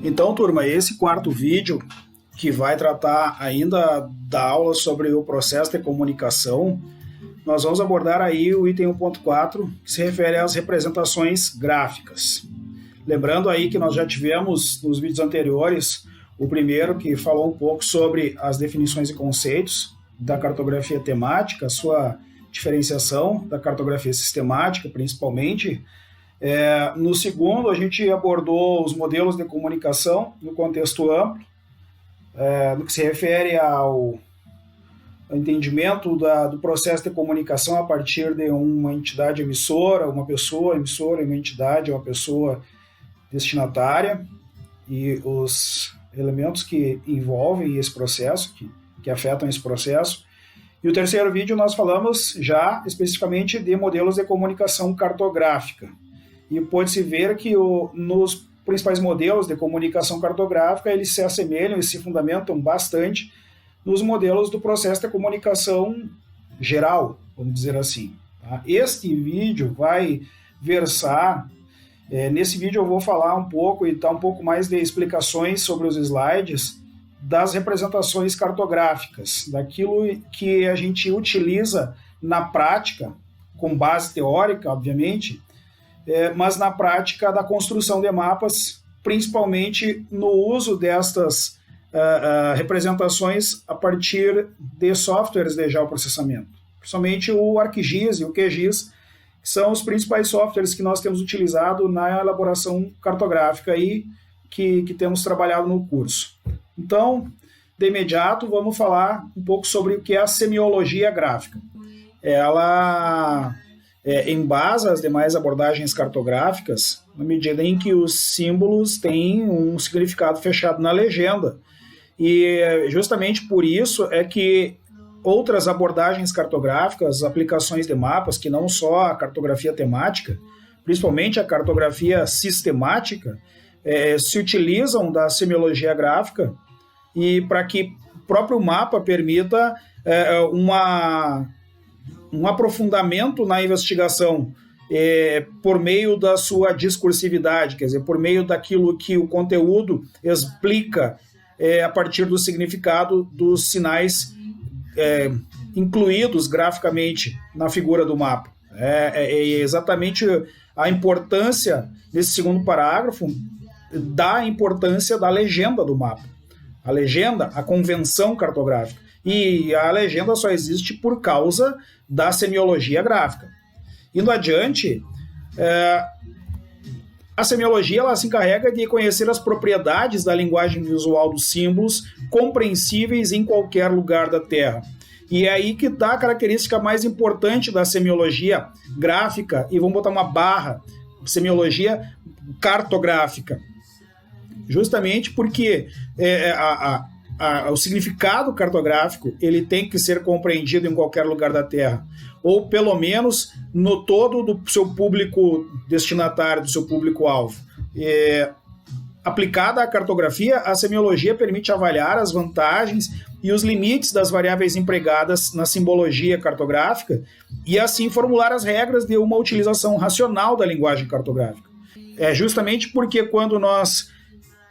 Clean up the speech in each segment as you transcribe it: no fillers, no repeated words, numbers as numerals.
Então, turma, esse quarto vídeo, que vai tratar ainda da aula sobre o processo de comunicação, nós vamos abordar aí o item 1.4, que se refere às representações gráficas. Lembrando aí que nós já tivemos nos vídeos anteriores o primeiro, que falou um pouco sobre as definições e conceitos da cartografia temática, a sua diferenciação da cartografia sistemática, principalmente. No segundo, a gente abordou os modelos de comunicação no contexto amplo, no que se refere ao entendimento do processo de comunicação a partir de uma entidade emissora, uma pessoa emissora, uma entidade, uma pessoa destinatária, e os elementos que envolvem esse processo, que afetam esse processo. E o terceiro vídeo nós falamos já especificamente de modelos de comunicação cartográfica. E pode-se ver que nos principais modelos de comunicação cartográfica, eles se assemelham e se fundamentam bastante nos modelos do processo de comunicação geral, vamos dizer assim. Tá? Este vídeo vai versar, nesse vídeo eu vou falar um pouco e dar um pouco mais de explicações sobre os slides das representações cartográficas, daquilo que a gente utiliza na prática, com base teórica, obviamente, mas na prática da construção de mapas, principalmente no uso destas representações a partir de softwares de geoprocessamento. Principalmente o ArcGIS e o QGIS, que são os principais softwares que nós temos utilizado na elaboração cartográfica e que temos trabalhado no curso. Então, de imediato, vamos falar um pouco sobre o que é a semiologia gráfica. Ela embasa as demais abordagens cartográficas na medida em que os símbolos têm um significado fechado na legenda. E justamente por isso é que outras abordagens cartográficas, aplicações de mapas, que não só a cartografia temática, principalmente a cartografia sistemática, se utilizam da semiologia gráfica e para que o próprio mapa permita um aprofundamento na investigação por meio da sua discursividade, quer dizer, por meio daquilo que o conteúdo explica a partir do significado dos sinais incluídos graficamente na figura do mapa. É exatamente a importância desse segundo parágrafo da importância da legenda do mapa. A legenda, a convenção cartográfica. E a legenda só existe por causa da semiologia gráfica. Indo adiante, a semiologia ela se encarrega de conhecer as propriedades da linguagem visual dos símbolos compreensíveis em qualquer lugar da Terra. E é aí que está a característica mais importante da semiologia gráfica, e vamos botar uma barra, semiologia cartográfica. Justamente porque o significado cartográfico ele tem que ser compreendido em qualquer lugar da Terra, ou pelo menos no todo do seu público destinatário, do seu público-alvo. Aplicada à cartografia, a semiologia permite avaliar as vantagens e os limites das variáveis empregadas na simbologia cartográfica e assim formular as regras de uma utilização racional da linguagem cartográfica. É justamente porque quando nós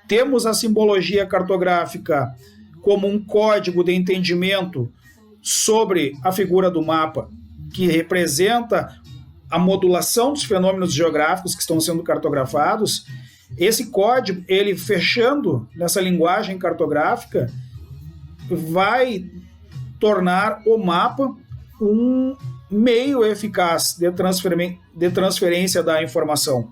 temos a simbologia cartográfica como um código de entendimento sobre a figura do mapa, que representa a modulação dos fenômenos geográficos que estão sendo cartografados, esse código, ele fechando nessa linguagem cartográfica, vai tornar o mapa um meio eficaz de transferência da informação.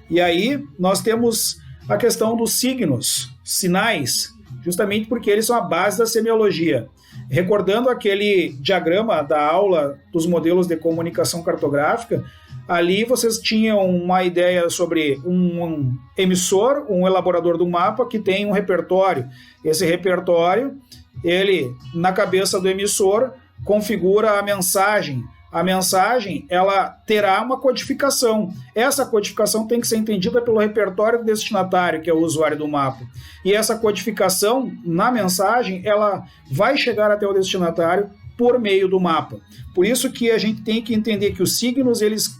E aí nós temos a questão dos signos, sinais, justamente porque eles são a base da semiologia. Recordando aquele diagrama da aula dos modelos de comunicação cartográfica, ali vocês tinham uma ideia sobre um emissor, um elaborador do mapa que tem um repertório. Esse repertório, ele, na cabeça do emissor, configura a mensagem. A mensagem, ela terá uma codificação. Essa codificação tem que ser entendida pelo repertório do destinatário, que é o usuário do mapa. E essa codificação, na mensagem, ela vai chegar até o destinatário por meio do mapa. Por isso que a gente tem que entender que os signos, eles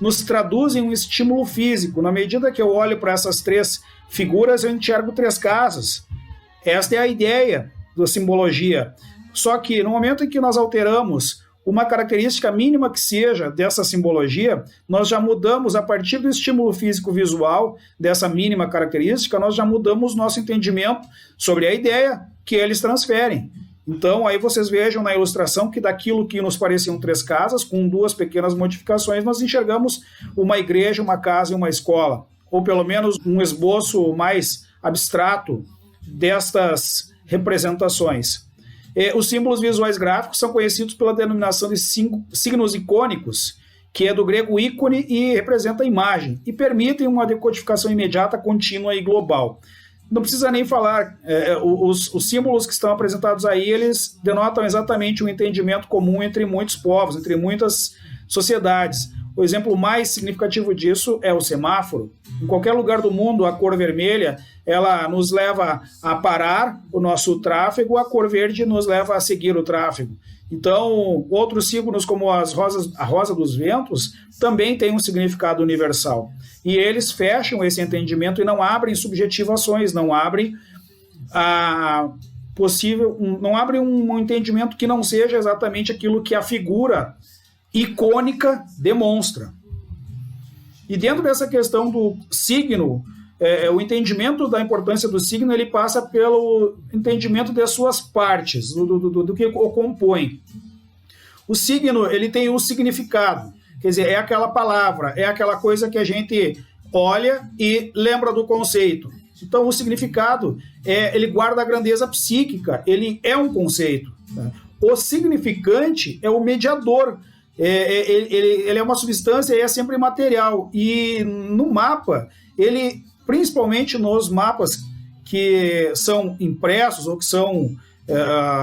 nos traduzem um estímulo físico. Na medida que eu olho para essas 3 figuras, eu enxergo 3 casas. Esta é a ideia da simbologia. Só que no momento em que nós alteramos uma característica mínima que seja dessa simbologia, nós já mudamos, a partir do estímulo físico visual, dessa mínima característica, nós já mudamos nosso entendimento sobre a ideia que eles transferem. Então, aí vocês vejam na ilustração que daquilo que nos pareciam 3 casas, com 2 pequenas modificações, nós enxergamos uma igreja, uma casa e uma escola, ou pelo menos um esboço mais abstrato destas representações. Os símbolos visuais gráficos são conhecidos pela denominação de signos icônicos, que é do grego ícone e representa a imagem, e permitem uma decodificação imediata, contínua e global. Não precisa nem falar, os símbolos que estão apresentados aí, eles denotam exatamente um entendimento comum entre muitos povos, entre muitas sociedades. O exemplo mais significativo disso é o semáforo. Em qualquer lugar do mundo, a cor vermelha, ela nos leva a parar o nosso tráfego, a cor verde nos leva a seguir o tráfego. Então, outros signos, como a rosa dos ventos, também têm um significado universal. E eles fecham esse entendimento e não abrem subjetivações, não abrem não abrem um entendimento que não seja exatamente aquilo que a figura icônica demonstra. E dentro dessa questão do signo, o entendimento da importância do signo, ele passa pelo entendimento das suas partes, do que o compõe. O signo, ele tem um significado, quer dizer, é aquela palavra, é aquela coisa que a gente olha e lembra do conceito. Então, o significado, ele guarda a grandeza psíquica, ele é um conceito. Tá? O significante é o mediador. Ele é uma substância e é sempre material. E no mapa, principalmente nos mapas que são impressos ou que são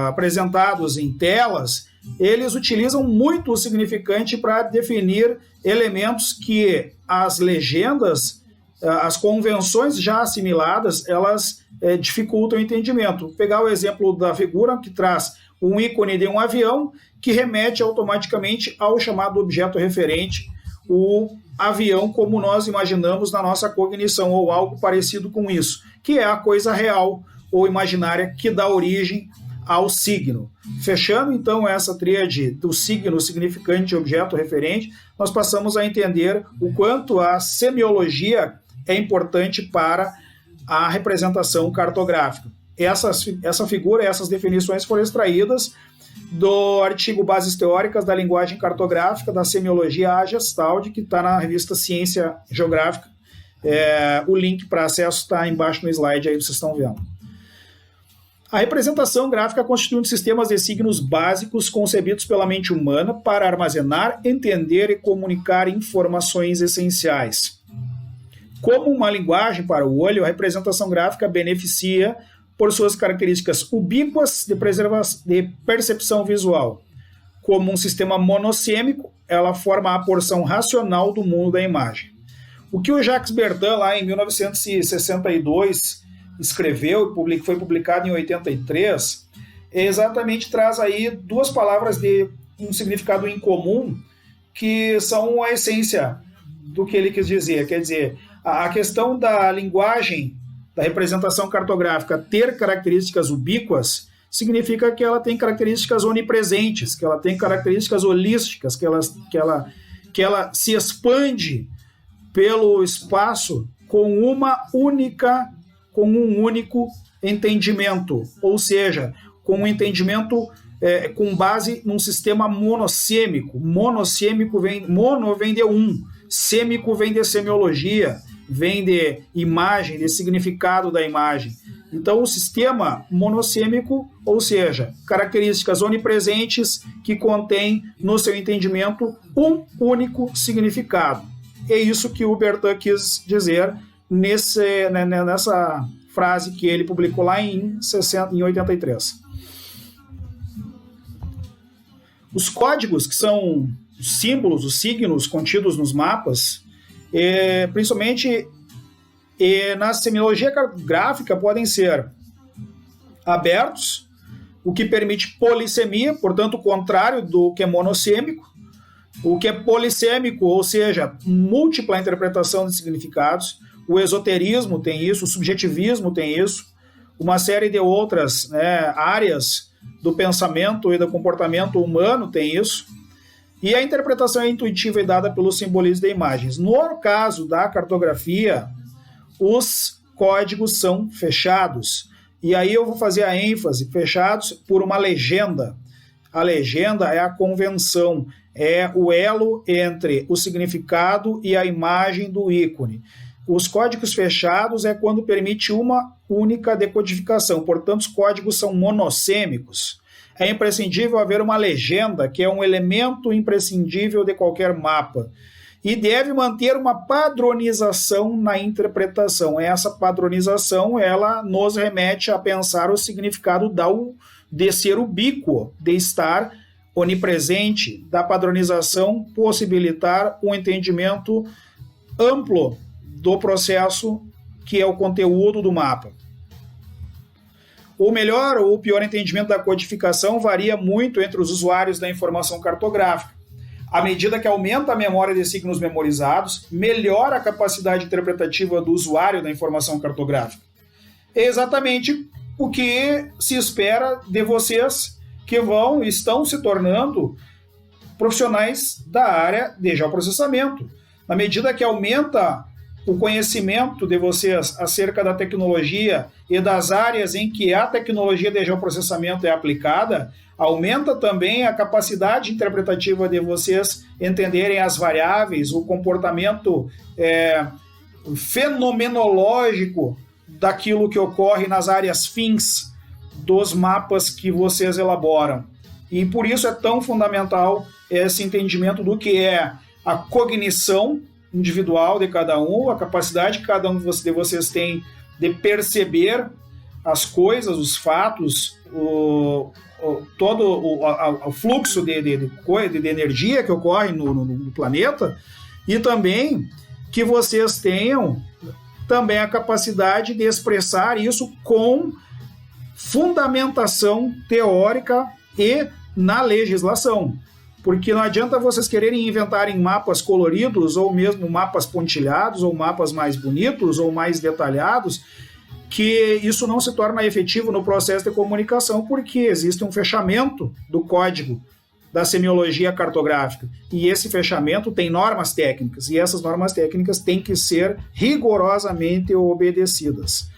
apresentados em telas, eles utilizam muito o significante para definir elementos que as legendas, as convenções já assimiladas, elas dificultam o entendimento. Vou pegar o exemplo da figura que traz um ícone de um avião que remete automaticamente ao chamado objeto referente, o avião como nós imaginamos na nossa cognição, ou algo parecido com isso, que é a coisa real ou imaginária que dá origem ao signo. Fechando então essa tríade do signo, significante e objeto referente, nós passamos a entender o quanto a semiologia é importante para a representação cartográfica. Essa figura, essas definições foram extraídas do artigo Bases Teóricas da Linguagem Cartográfica da Semiologia A. Gestalt, que está na revista Ciência Geográfica. O link para acesso está embaixo no slide aí, vocês estão vendo. A representação gráfica constitui um sistema de signos básicos concebidos pela mente humana para armazenar, entender e comunicar informações essenciais. Como uma linguagem para o olho, a representação gráfica beneficia por suas características ubíquas de percepção visual. Como um sistema monossêmico, ela forma a porção racional do mundo da imagem. O que o Jacques Bertin, lá em 1962, escreveu e foi publicado em 83, exatamente traz aí 2 palavras de um significado incomum que são a essência do que ele quis dizer. Quer dizer, a questão da linguagem, da representação cartográfica ter características ubíquas, significa que ela tem características onipresentes, que ela tem características holísticas, que ela se expande pelo espaço com um único entendimento, ou seja, com um entendimento com base num sistema monossêmico. Mono vem de um, sêmico vem de semiologia, vem de imagem, de significado da imagem. Então, o sistema monossêmico, ou seja, características onipresentes que contém no seu entendimento um único significado. É isso que o Bertin quis dizer nessa frase que ele publicou lá em 83. Os códigos, que são os símbolos, os signos contidos nos mapas, principalmente na semiologia gráfica, podem ser abertos, o que permite polissemia, portanto o contrário do que é monossêmico, o que é polissêmico, ou seja, múltipla interpretação de significados. O esoterismo tem isso, o subjetivismo tem isso, uma série de outras, né, áreas do pensamento e do comportamento humano tem isso. E a interpretação é intuitiva e dada pelo simbolismo de imagens. No caso da cartografia, os códigos são fechados. E aí eu vou fazer a ênfase, fechados por uma legenda. A legenda é a convenção, é o elo entre o significado e a imagem do ícone. Os códigos fechados é quando permite uma única decodificação, portanto os códigos são monossêmicos. É imprescindível haver uma legenda, que é um elemento imprescindível de qualquer mapa, e deve manter uma padronização na interpretação. Essa padronização ela nos remete a pensar o significado de ser ubíquo, de estar onipresente, da padronização possibilitar um entendimento amplo do processo que é o conteúdo do mapa. O melhor ou o pior entendimento da codificação varia muito entre os usuários da informação cartográfica. À medida que aumenta a memória de signos memorizados, melhora a capacidade interpretativa do usuário da informação cartográfica. É exatamente o que se espera de vocês que estão se tornando profissionais da área de geoprocessamento. Na medida que aumenta o conhecimento de vocês acerca da tecnologia e das áreas em que a tecnologia de geoprocessamento é aplicada, aumenta também a capacidade interpretativa de vocês entenderem as variáveis, o comportamento fenomenológico daquilo que ocorre nas áreas fins dos mapas que vocês elaboram. E por isso é tão fundamental esse entendimento do que é a cognição individual de cada um, a capacidade que cada um de vocês tem de perceber as coisas, os fatos, todo o fluxo de energia que ocorre no planeta, e também que vocês tenham também a capacidade de expressar isso com fundamentação teórica e na legislação. Porque não adianta vocês quererem inventarem mapas coloridos, ou mesmo mapas pontilhados, ou mapas mais bonitos, ou mais detalhados, que isso não se torna efetivo no processo de comunicação, porque existe um fechamento do código da semiologia cartográfica. E esse fechamento tem normas técnicas, e essas normas técnicas têm que ser rigorosamente obedecidas.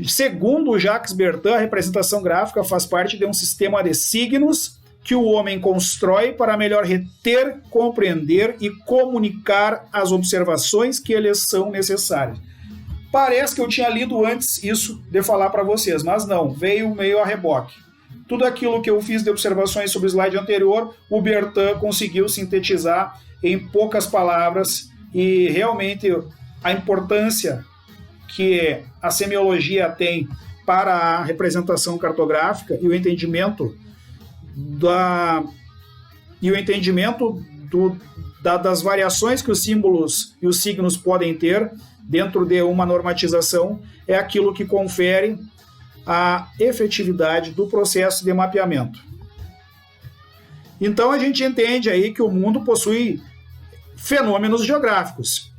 Segundo Jacques Bertin, a representação gráfica faz parte de um sistema de signos que o homem constrói para melhor reter, compreender e comunicar as observações que lhes são necessárias. Parece que eu tinha lido antes isso de falar para vocês, mas não, veio meio a reboque. Tudo aquilo que eu fiz de observações sobre o slide anterior, o Bertin conseguiu sintetizar em poucas palavras, e realmente a importância que a semiologia tem para a representação cartográfica e o entendimento das variações que os símbolos e os signos podem ter dentro de uma normatização é aquilo que confere a efetividade do processo de mapeamento. Então a gente entende aí que o mundo possui fenômenos geográficos.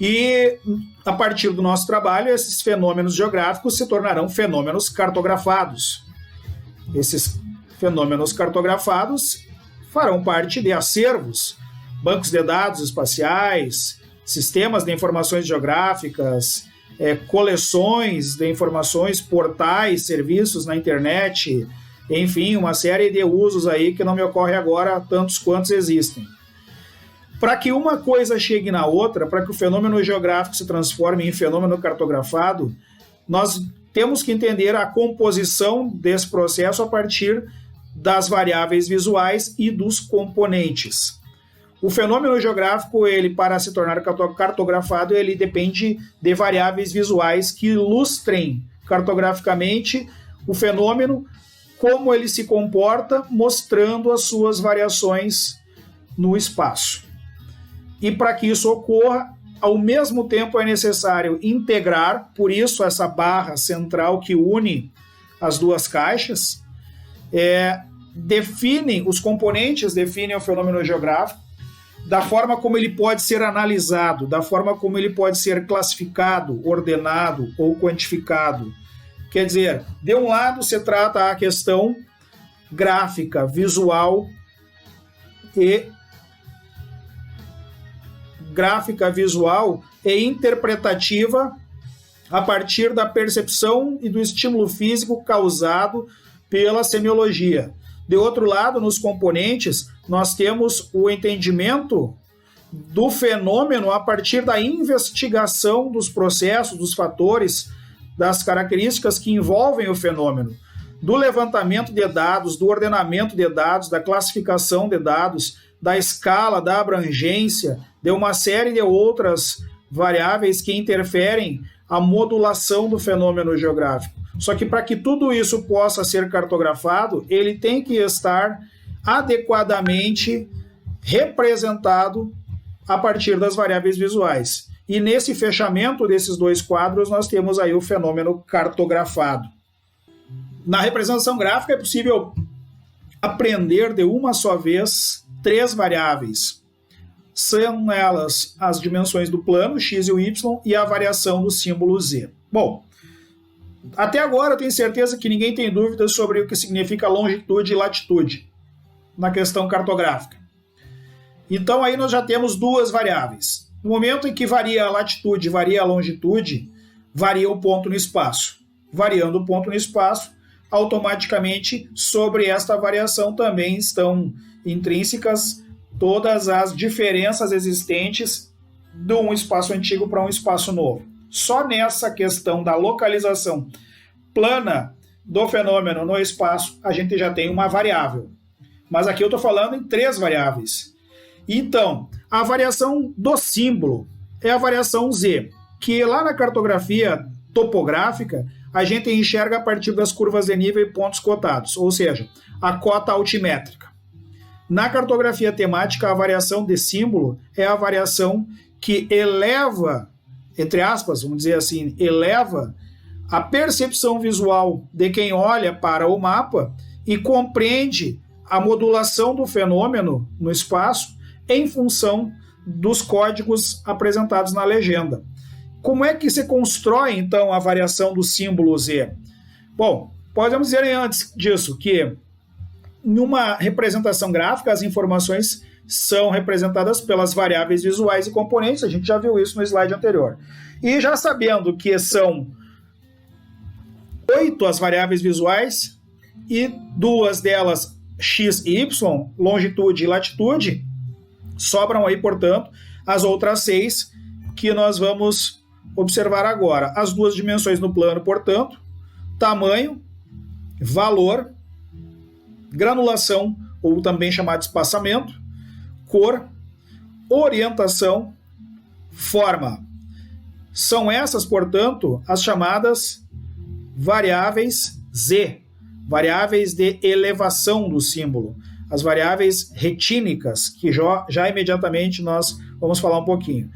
E a partir do nosso trabalho, esses fenômenos geográficos se tornarão fenômenos cartografados. Esses fenômenos cartografados farão parte de acervos, bancos de dados espaciais, sistemas de informações geográficas, coleções de informações, portais, serviços na internet, enfim, uma série de usos aí que não me ocorre agora, tantos quantos existem. Para que uma coisa chegue na outra, para que o fenômeno geográfico se transforme em fenômeno cartografado, nós temos que entender a composição desse processo a partir das variáveis visuais e dos componentes. O fenômeno geográfico, ele, para se tornar cartografado, ele depende de variáveis visuais que ilustrem cartograficamente o fenômeno, como ele se comporta, mostrando as suas variações no espaço. E para que isso ocorra, ao mesmo tempo é necessário integrar, por isso essa barra central que une as duas caixas, os componentes definem o fenômeno geográfico, da forma como ele pode ser analisado, da forma como ele pode ser classificado, ordenado ou quantificado. Quer dizer, de um lado se trata a questão gráfica, visual e interpretativa a partir da percepção e do estímulo físico causado pela semiologia. De outro lado, nos componentes, nós temos o entendimento do fenômeno a partir da investigação dos processos, dos fatores, das características que envolvem o fenômeno, do levantamento de dados, do ordenamento de dados, da classificação de dados, da escala, da abrangência, de uma série de outras variáveis que interferem a modulação do fenômeno geográfico. Só que para que tudo isso possa ser cartografado, ele tem que estar adequadamente representado a partir das variáveis visuais. E nesse fechamento desses dois quadros, nós temos aí o fenômeno cartografado. Na representação gráfica é possível aprender de uma só vez 3 variáveis. São elas as dimensões do plano, x e o y, e a variação do símbolo z. Bom, até agora eu tenho certeza que ninguém tem dúvidas sobre o que significa longitude e latitude na questão cartográfica. Então aí nós já temos 2 variáveis. No momento em que varia a latitude, varia a longitude, varia o ponto no espaço. Variando o ponto no espaço, automaticamente sobre esta variação também estão intrínsecas todas as diferenças existentes de um espaço antigo para um espaço novo. Só nessa questão da localização plana do fenômeno no espaço, a gente já tem uma variável. Mas aqui eu estou falando em 3 variáveis. Então, a variação do símbolo é a variação Z, que lá na cartografia topográfica, a gente enxerga a partir das curvas de nível e pontos cotados, ou seja, a cota altimétrica. Na cartografia temática, a variação de símbolo é a variação que eleva, entre aspas, vamos dizer assim, eleva a percepção visual de quem olha para o mapa e compreende a modulação do fenômeno no espaço em função dos códigos apresentados na legenda. Como é que se constrói, então, a variação do símbolo Z? Bom, podemos dizer antes disso que, numa representação gráfica, as informações são representadas pelas variáveis visuais e componentes, a gente já viu isso no slide anterior. E já sabendo que são 8 as variáveis visuais e 2 delas x e y, longitude e latitude, sobram aí, portanto, as outras 6 que nós vamos observar agora. As 2 dimensões no plano, portanto, tamanho, valor, granulação, ou também chamado de espaçamento, cor, orientação, forma. São essas, portanto, as chamadas variáveis Z, variáveis de elevação do símbolo, as variáveis retínicas, que já imediatamente nós vamos falar um pouquinho.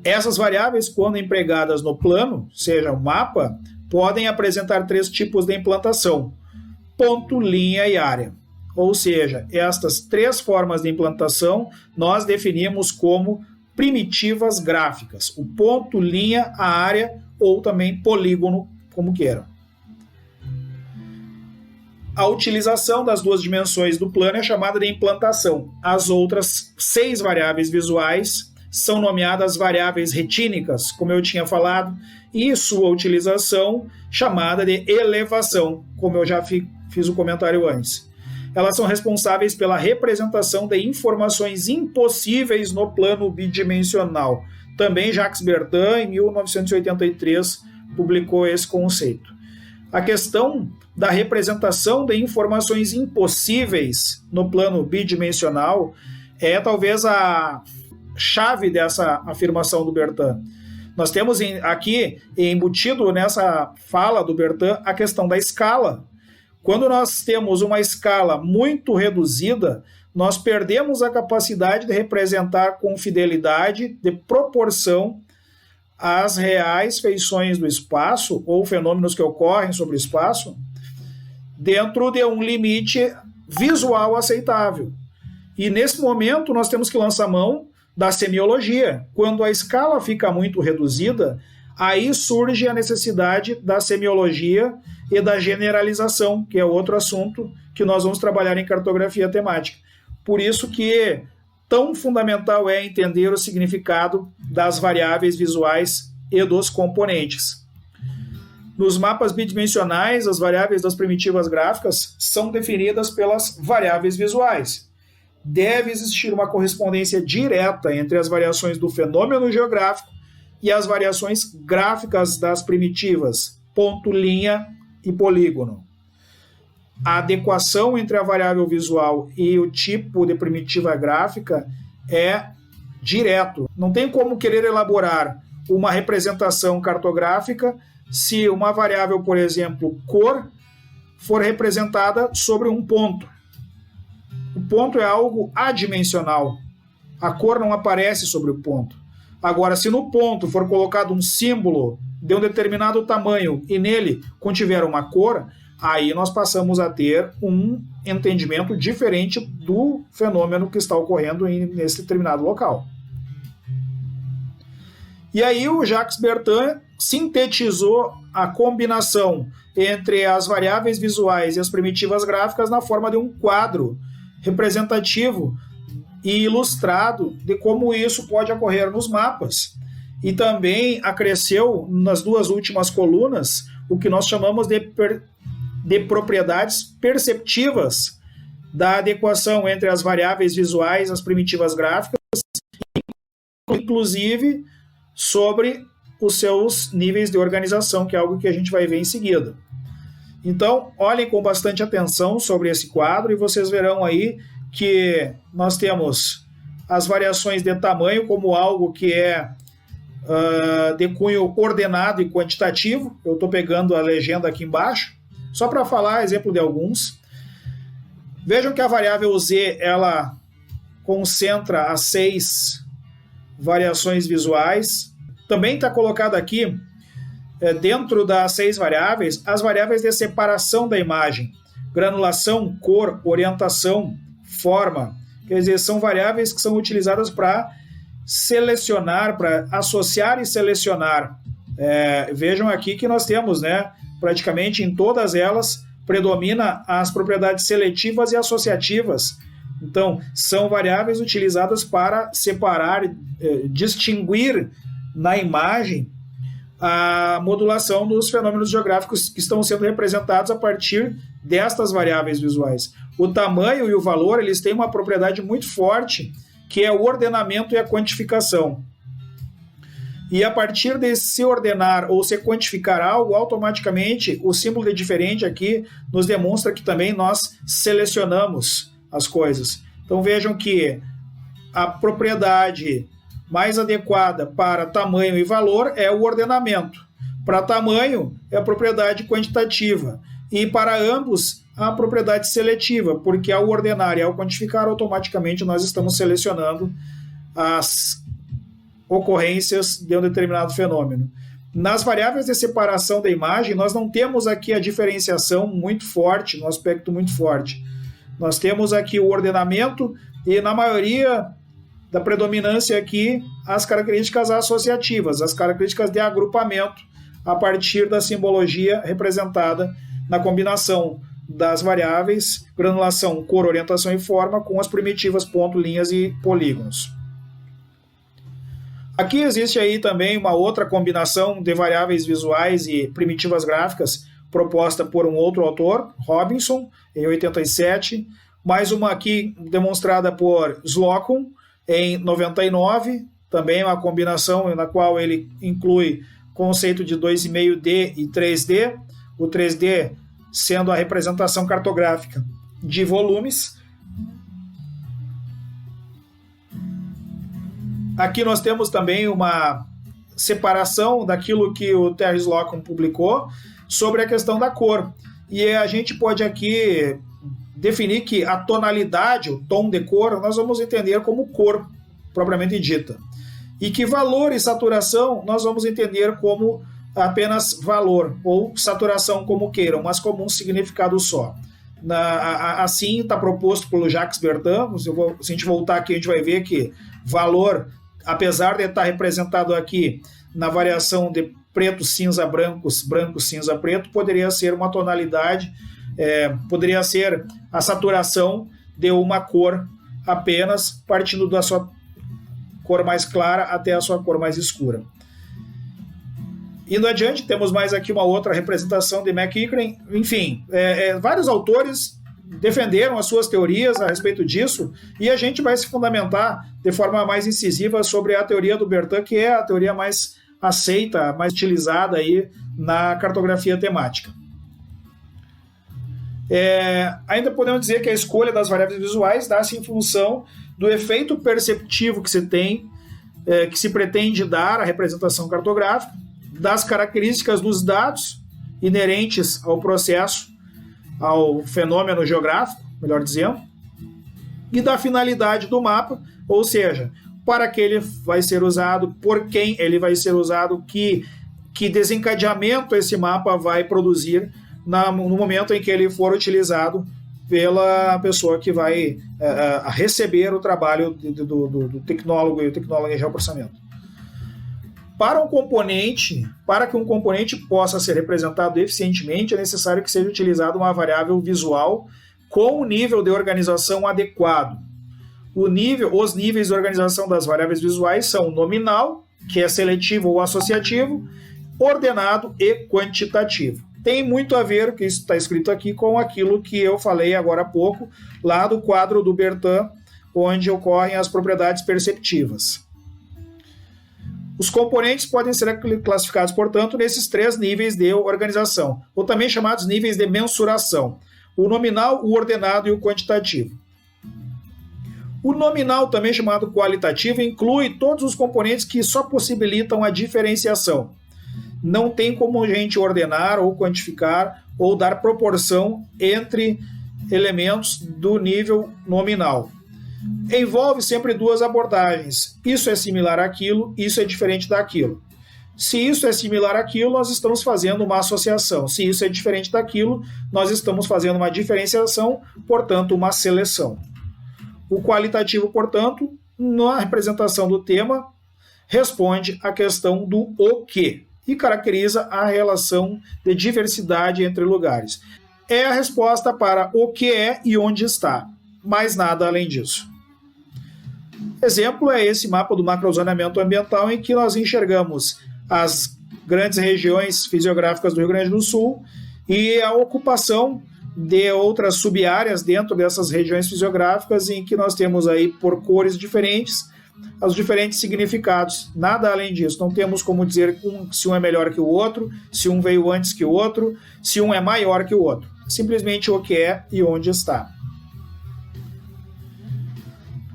Essas variáveis, quando empregadas no plano, seja o mapa, podem apresentar 3 tipos de implantação: ponto, linha e área. Ou seja, estas 3 formas de implantação nós definimos como primitivas gráficas: o ponto, linha, a área ou também polígono, como queiram. A utilização das 2 dimensões do plano é chamada de implantação. As outras 6 variáveis visuais são nomeadas variáveis retínicas, como eu tinha falado, e sua utilização chamada de elevação, como eu já fiz o comentário antes. Elas são responsáveis pela representação de informações impossíveis no plano bidimensional. Também Jacques Bertin, em 1983, publicou esse conceito. A questão da representação de informações impossíveis no plano bidimensional é talvez a chave dessa afirmação do Bertin. Nós temos aqui embutido nessa fala do Bertin a questão da escala. Quando nós temos uma escala muito reduzida, nós perdemos a capacidade de representar com fidelidade, de proporção, as reais feições do espaço ou fenômenos que ocorrem sobre o espaço dentro de um limite visual aceitável. E nesse momento nós temos que lançar mão da semiologia. Quando a escala fica muito reduzida, aí surge a necessidade da semiologia e da generalização, que é outro assunto que nós vamos trabalhar em cartografia temática. Por isso que tão fundamental é entender o significado das variáveis visuais e dos componentes. Nos mapas bidimensionais, as variáveis das primitivas gráficas são definidas pelas variáveis visuais. Deve existir uma correspondência direta entre as variações do fenômeno geográfico e as variações gráficas das primitivas, ponto, linha e polígono. A adequação entre a variável visual e o tipo de primitiva gráfica é direto. Não tem como querer elaborar uma representação cartográfica se uma variável, por exemplo, cor, for representada sobre um ponto. O ponto é algo adimensional. A cor não aparece sobre o ponto. Agora, se no ponto for colocado um símbolo de um determinado tamanho e nele contiver uma cor, aí nós passamos a ter um entendimento diferente do fenômeno que está ocorrendo nesse determinado local. E aí o Jacques Bertin sintetizou a combinação entre as variáveis visuais e as primitivas gráficas na forma de um quadro representativo e ilustrado de como isso pode ocorrer nos mapas. E também acresceu nas duas últimas colunas o que nós chamamos de propriedades perceptivas da adequação entre as variáveis visuais e as primitivas gráficas, inclusive sobre os seus níveis de organização, que é algo que a gente vai ver em seguida. Então, olhem com bastante atenção sobre esse quadro e vocês verão aí que nós temos as variações de tamanho como algo que é de cunho ordenado e quantitativo. Eu estou pegando a legenda aqui embaixo, só para falar exemplo de alguns. Vejam que a variável Z, ela concentra as 6 variações visuais. Também está colocado aqui, dentro das 6 variáveis, as variáveis de separação da imagem. Granulação, cor, orientação, forma. Quer dizer, são variáveis que são utilizadas para selecionar, para associar e selecionar. Vejam aqui que nós temos, praticamente em todas elas, predomina as propriedades seletivas e associativas. Então, são variáveis utilizadas para separar, distinguir na imagem a modulação dos fenômenos geográficos que estão sendo representados a partir destas variáveis visuais. O tamanho e o valor, eles têm uma propriedade muito forte, que é o ordenamento e a quantificação. E a partir de se ordenar ou se quantificar algo, automaticamente o símbolo de diferente aqui nos demonstra que também nós selecionamos as coisas. Então vejam que a propriedade mais adequada para tamanho e valor é o ordenamento. Para tamanho é a propriedade quantitativa e para ambos a propriedade seletiva, porque ao ordenar e ao quantificar, automaticamente nós estamos selecionando as ocorrências de um determinado fenômeno. Nas variáveis de separação da imagem, nós não temos aqui a diferenciação muito forte, um aspecto muito forte. Nós temos aqui o ordenamento e, na maioria da predominância aqui, as características associativas, as características de agrupamento a partir da simbologia representada na combinação das variáveis granulação, cor, orientação e forma com as primitivas ponto, linhas e polígonos. Aqui existe aí também uma outra combinação de variáveis visuais e primitivas gráficas proposta por um outro autor, Robinson, em 87, mais uma aqui demonstrada por Slocum, em 99, também uma combinação na qual ele inclui conceito de 2,5D e 3D, o 3D sendo a representação cartográfica de volumes. Aqui nós temos também uma separação daquilo que o Terry Slocum publicou sobre a questão da cor. E a gente pode aqui definir que a tonalidade, o tom de cor, nós vamos entender como cor, propriamente dita. E que valor e saturação nós vamos entender como apenas valor, ou saturação como queiram, mas como um significado só. assim está proposto pelo Jacques Bertin. Se a gente voltar aqui, a gente vai ver que valor, apesar de estar representado aqui na variação de preto, cinza, brancos, branco, cinza, preto, poderia ser uma tonalidade, poderia ser a saturação de uma cor apenas, partindo da sua cor mais clara até a sua cor mais escura. Indo adiante, temos mais aqui uma outra representação de McEachran. Enfim, vários autores defenderam as suas teorias a respeito disso, e a gente vai se fundamentar de forma mais incisiva sobre a teoria do Bertin, que é a teoria mais aceita, mais utilizada aí na cartografia temática. Ainda podemos dizer que a escolha das variáveis visuais dá-se em função do efeito perceptivo que se tem, que se pretende dar à representação cartográfica, das características dos dados inerentes ao processo, ao fenômeno geográfico, melhor dizendo, e da finalidade do mapa, ou seja, para que ele vai ser usado, por quem ele vai ser usado, que desencadeamento esse mapa vai produzir no momento em que ele for utilizado pela pessoa que vai receber o trabalho do tecnólogo e o tecnólogo em geoprocessamento. Para que um componente possa ser representado eficientemente, é necessário que seja utilizada uma variável visual com um nível de organização adequado. Os níveis de organização das variáveis visuais são nominal, que é seletivo ou associativo, ordenado e quantitativo. Tem muito a ver, o que está escrito aqui, com aquilo que eu falei agora há pouco, lá do quadro do Bertin, onde ocorrem as propriedades perceptivas. Os componentes podem ser classificados, portanto, nesses 3 níveis de organização, ou também chamados níveis de mensuração: o nominal, o ordenado e o quantitativo. O nominal, também chamado qualitativo, inclui todos os componentes que só possibilitam a diferenciação. Não tem como a gente ordenar ou quantificar ou dar proporção entre elementos do nível nominal. Envolve sempre 2 abordagens. Isso é similar àquilo, isso é diferente daquilo. Se isso é similar àquilo, nós estamos fazendo uma associação. Se isso é diferente daquilo, nós estamos fazendo uma diferenciação, portanto, uma seleção. O qualitativo, portanto, na representação do tema, responde à questão do o que e caracteriza a relação de diversidade entre lugares. É a resposta para o que é e onde está, mais nada além disso. Exemplo é esse mapa do macrozoneamento ambiental, em que nós enxergamos as grandes regiões fisiográficas do Rio Grande do Sul e a ocupação de outras sub-áreas dentro dessas regiões fisiográficas, em que nós temos aí, por cores diferentes, os diferentes significados. Nada além disso. Não temos como dizer se um é melhor que o outro, se um veio antes que o outro, se um é maior que o outro. Simplesmente o que é e onde está.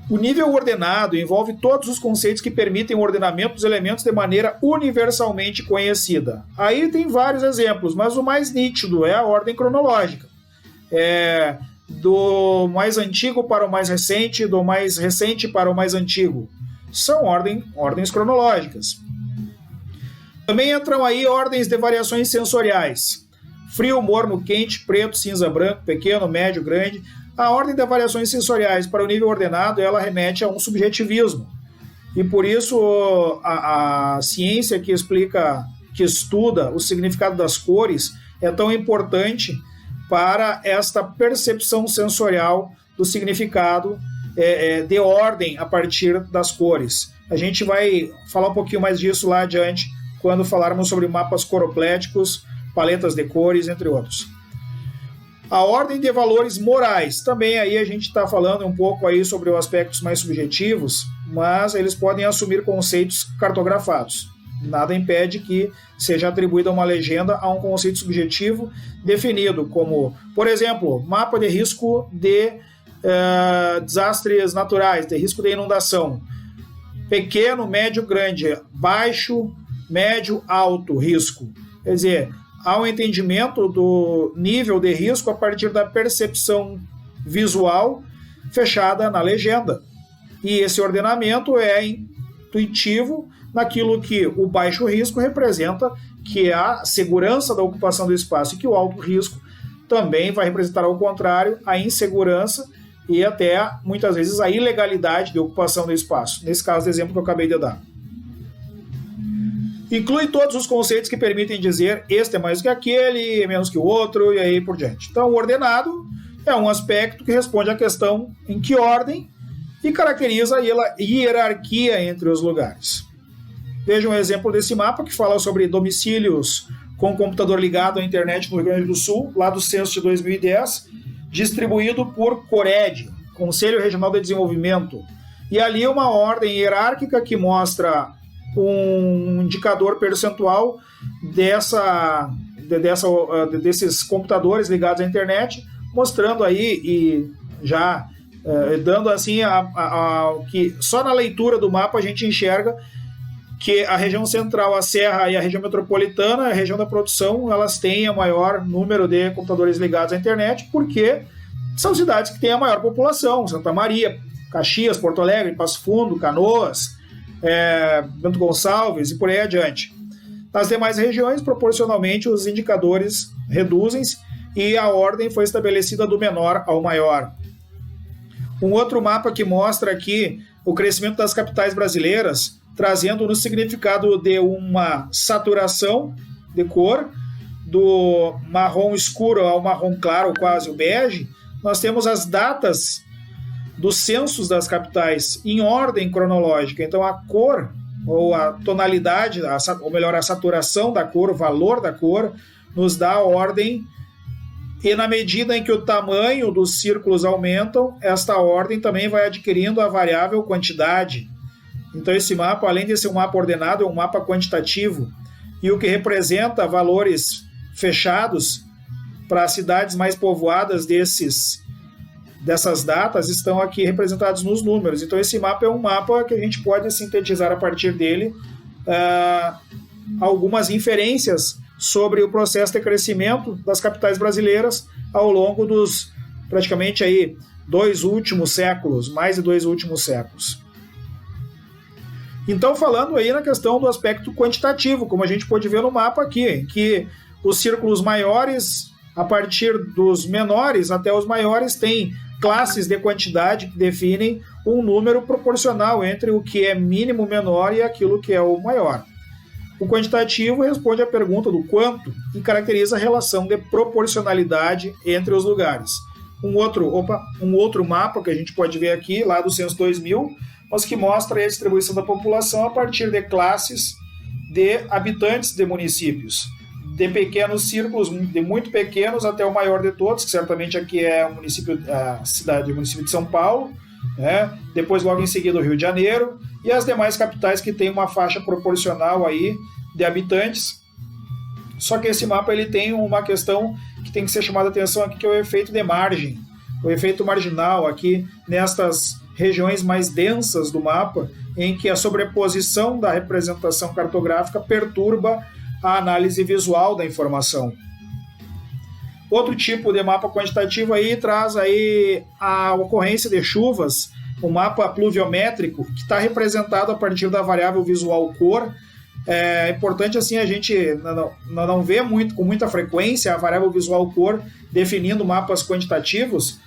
O nível ordenado envolve todos os conceitos que permitem o ordenamento dos elementos de maneira universalmente conhecida. Aí tem vários exemplos, mas o mais nítido é a ordem cronológica. Do mais antigo para o mais recente, do mais recente para o mais antigo. São ordens cronológicas. Também entram aí ordens de variações sensoriais. Frio, morno, quente, preto, cinza, branco, pequeno, médio, grande. A ordem de variações sensoriais para o nível ordenado, ela remete a um subjetivismo. E por isso a ciência que estuda o significado das cores é tão importante para esta percepção sensorial do significado de ordem a partir das cores. A gente vai falar um pouquinho mais disso lá adiante, quando falarmos sobre mapas coropléticos, paletas de cores, entre outros. A ordem de valores morais, também aí a gente está falando um pouco aí sobre os aspectos mais subjetivos, mas eles podem assumir conceitos cartografados. Nada impede que seja atribuída uma legenda a um conceito subjetivo definido como, por exemplo, mapa de risco de desastres naturais, de risco de inundação. Pequeno, médio, grande, baixo, médio, alto risco. Quer dizer, há um entendimento do nível de risco a partir da percepção visual fechada na legenda. E esse ordenamento é intuitivo naquilo que o baixo risco representa, que é a segurança da ocupação do espaço, e que o alto risco também vai representar, ao contrário, a insegurança e até, muitas vezes, a ilegalidade de ocupação do espaço. Nesse caso, do exemplo que eu acabei de dar. Inclui todos os conceitos que permitem dizer este é mais que aquele, é menos que o outro, e aí por diante. Então, o ordenado é um aspecto que responde à questão em que ordem e caracteriza a hierarquia entre os lugares. Veja um exemplo desse mapa que fala sobre domicílios com computador ligado à internet no Rio Grande do Sul, lá do censo de 2010, distribuído por CORED, Conselho Regional de Desenvolvimento. E ali uma ordem hierárquica que mostra um indicador percentual desses computadores ligados à internet, mostrando aí e já dando assim que só na leitura do mapa a gente enxerga que a região central, a Serra e a região metropolitana, a região da produção, elas têm o maior número de computadores ligados à internet, porque são cidades que têm a maior população, Santa Maria, Caxias, Porto Alegre, Passo Fundo, Canoas, Bento Gonçalves e por aí adiante. Nas demais regiões, proporcionalmente, os indicadores reduzem-se e a ordem foi estabelecida do menor ao maior. Um outro mapa que mostra aqui o crescimento das capitais brasileiras, trazendo no significado de uma saturação de cor, do marrom escuro ao marrom claro, quase o bege. Nós temos as datas dos censos das capitais em ordem cronológica. Então, a cor, ou a tonalidade, ou melhor, a saturação da cor, o valor da cor, nos dá a ordem. E na medida em que o tamanho dos círculos aumentam, esta ordem também vai adquirindo a variável quantidade. Então esse mapa, além de ser um mapa ordenado, é um mapa quantitativo. E o que representa valores fechados para as cidades mais povoadas dessas datas estão aqui representados nos números. Então esse mapa é um mapa que a gente pode sintetizar a partir dele algumas inferências sobre o processo de crescimento das capitais brasileiras ao longo dos praticamente aí 2 últimos séculos, mais de 2 últimos séculos. Então, falando aí na questão do aspecto quantitativo, como a gente pode ver no mapa aqui, que os círculos maiores, a partir dos menores até os maiores, têm classes de quantidade que definem um número proporcional entre o que é mínimo menor e aquilo que é o maior. O quantitativo responde à pergunta do quanto e caracteriza a relação de proporcionalidade entre os lugares. Um outro mapa que a gente pode ver aqui, lá do censo 2000, mas que mostra a distribuição da população a partir de classes de habitantes de municípios, de pequenos círculos, de muito pequenos até o maior de todos, que certamente aqui é o município de São Paulo, né? Depois logo em seguida o Rio de Janeiro, e as demais capitais que têm uma faixa proporcional aí de habitantes. Só que esse mapa ele tem uma questão que tem que ser chamada a atenção aqui, que é o efeito de margem, o efeito marginal aqui nestas regiões mais densas do mapa, em que a sobreposição da representação cartográfica perturba a análise visual da informação. Outro tipo de mapa quantitativo aí traz aí a ocorrência de chuvas, o mapa pluviométrico, que está representado a partir da variável visual cor. É importante assim a gente não vê com muita frequência a variável visual cor definindo mapas quantitativos.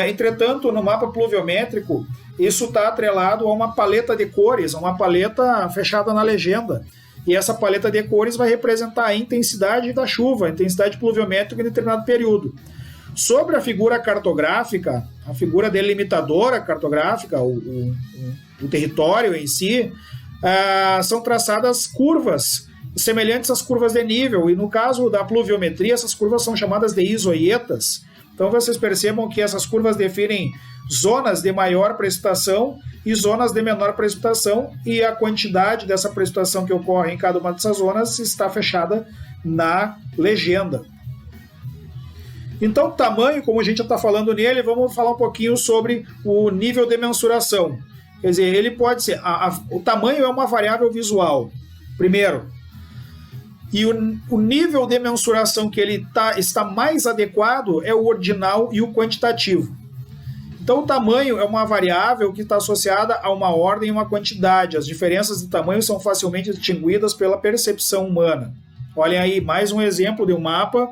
Entretanto, no mapa pluviométrico, isso está atrelado a uma paleta de cores, uma paleta fechada na legenda. E essa paleta de cores vai representar a intensidade da chuva, a intensidade pluviométrica em determinado período. Sobre a figura cartográfica, a figura delimitadora cartográfica, o território em si, são traçadas curvas semelhantes às curvas de nível, e no caso da pluviometria, essas curvas são chamadas de isoietas. Então vocês percebam que essas curvas definem zonas de maior precipitação e zonas de menor precipitação, e a quantidade dessa precipitação que ocorre em cada uma dessas zonas está fechada na legenda. Então, o tamanho, como a gente já está falando nele, vamos falar um pouquinho sobre o nível de mensuração. Quer dizer, ele pode ser... o tamanho é uma variável visual, primeiro. E o nível de mensuração que ele está mais adequado é o ordinal e o quantitativo. Então, o tamanho é uma variável que está associada a uma ordem e uma quantidade. As diferenças de tamanho são facilmente distinguidas pela percepção humana. Olhem aí, mais um exemplo de um mapa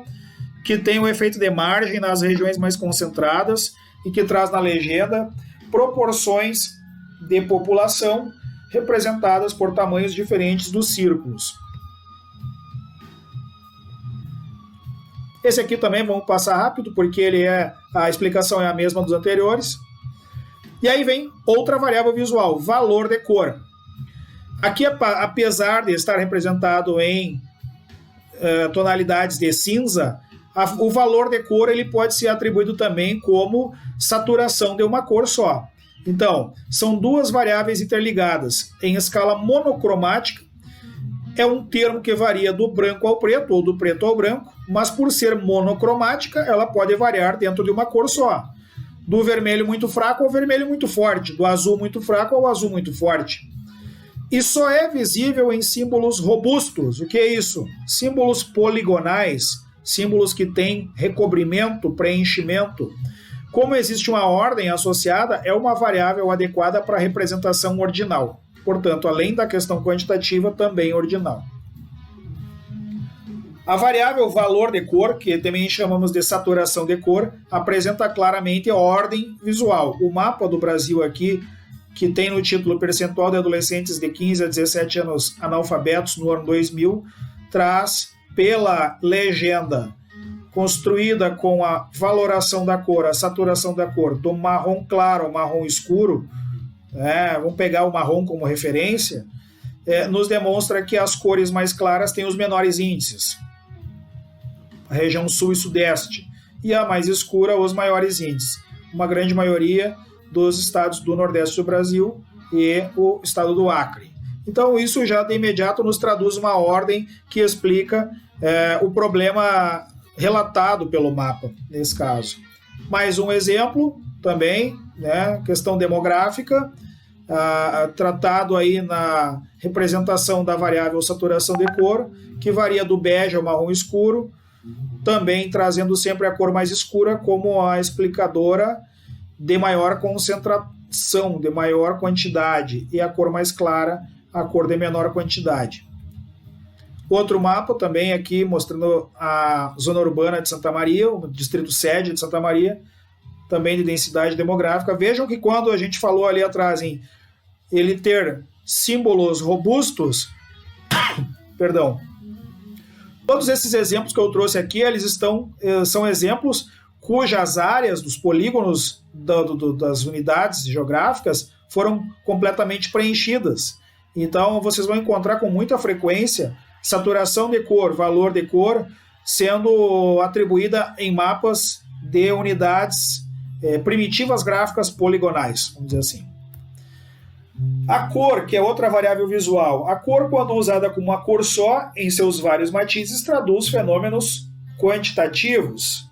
que tem o efeito de margem nas regiões mais concentradas e que traz na legenda proporções de população representadas por tamanhos diferentes dos círculos. Esse aqui também vamos passar rápido, porque a explicação é a mesma dos anteriores. E aí vem outra variável visual, valor de cor. Aqui, apesar de estar representado em tonalidades de cinza, o valor de cor ele pode ser atribuído também como saturação de uma cor só. Então, são duas variáveis interligadas em escala monocromática. É um termo que varia do branco ao preto ou do preto ao branco, mas por ser monocromática, ela pode variar dentro de uma cor só. Do vermelho muito fraco ao vermelho muito forte, do azul muito fraco ao azul muito forte. E só é visível em símbolos robustos. O que é isso? Símbolos poligonais, símbolos que têm recobrimento, preenchimento. Como existe uma ordem associada, é uma variável adequada para a representação ordinal. Portanto, além da questão quantitativa, também ordinal. A variável valor de cor, que também chamamos de saturação de cor, apresenta claramente a ordem visual. O mapa do Brasil aqui, que tem no título Percentual de Adolescentes de 15 a 17 anos analfabetos no ano 2000, traz pela legenda construída com a valoração da cor, a saturação da cor, do marrom claro ao marrom escuro, vamos pegar o marrom como referência, nos demonstra que as cores mais claras têm os menores índices, a região sul e sudeste, e a mais escura os maiores índices, uma grande maioria dos estados do nordeste do Brasil e o estado do Acre. Então isso já de imediato nos traduz uma ordem que explica o problema relatado pelo mapa, nesse caso. Mais um exemplo também, questão demográfica, tratado aí na representação da variável saturação de cor, que varia do bege ao marrom escuro, também trazendo sempre a cor mais escura como a explicadora de maior concentração, de maior quantidade, e a cor mais clara, a cor de menor quantidade. Outro mapa também aqui mostrando a zona urbana de Santa Maria, o distrito sede de Santa Maria, também de densidade demográfica. Vejam que quando a gente falou ali atrás em ele ter símbolos robustos, perdão, todos esses exemplos que eu trouxe aqui, eles são exemplos cujas áreas dos polígonos das unidades geográficas foram completamente preenchidas. Então, vocês vão encontrar com muita frequência saturação de cor, valor de cor, sendo atribuída em mapas de unidades primitivas gráficas poligonais, vamos dizer assim. A cor, que é outra variável visual. A cor, quando usada como uma cor só, em seus vários matizes, traduz fenômenos quantitativos.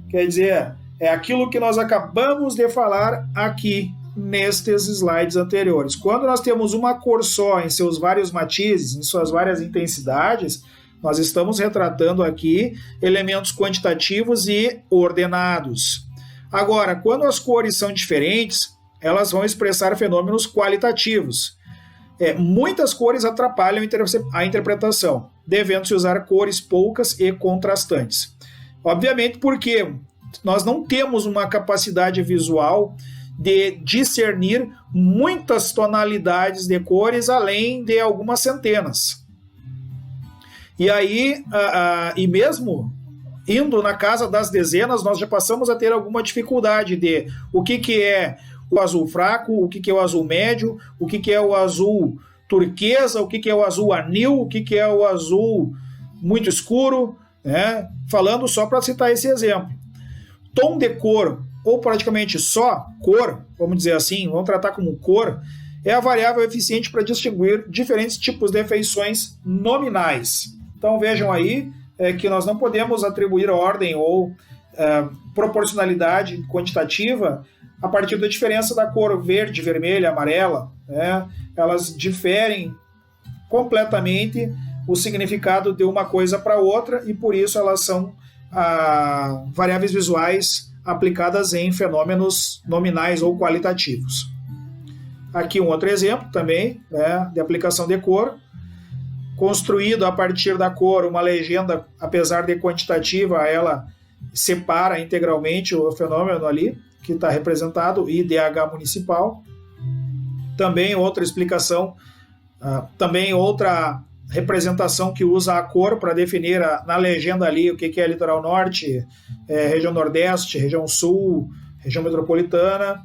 Quer dizer, é aquilo que nós acabamos de falar aqui nestes slides anteriores. Quando nós temos uma cor só em seus vários matizes, em suas várias intensidades, nós estamos retratando aqui elementos quantitativos e ordenados. Agora, quando as cores são diferentes, elas vão expressar fenômenos qualitativos. Muitas cores atrapalham a interpretação, devendo-se usar cores poucas e contrastantes. Obviamente porque nós não temos uma capacidade visual de discernir muitas tonalidades de cores além de algumas centenas. E aí, e mesmo indo na casa das dezenas, nós já passamos a ter alguma dificuldade de o que é o azul fraco, o que é o azul médio, o que é o azul turquesa, o que é o azul anil, o que é o azul muito escuro, falando só para citar esse exemplo. Tom de cor, ou praticamente só cor, vamos dizer assim, vamos tratar como cor, é a variável eficiente para distinguir diferentes tipos de feições nominais. Então vejam aí que nós não podemos atribuir ordem ou proporcionalidade quantitativa a partir da diferença da cor verde, vermelha, amarela. Elas diferem completamente o significado de uma coisa para outra e por isso elas são variáveis visuais aplicadas em fenômenos nominais ou qualitativos. Aqui um outro exemplo também de aplicação de cor. construído a partir da cor, uma legenda, apesar de quantitativa, ela separa integralmente o fenômeno ali, que está representado, IDH municipal. Também outra explicação, também outra representação que usa a cor para definir na legenda ali o que é litoral norte, região nordeste, região sul, região metropolitana.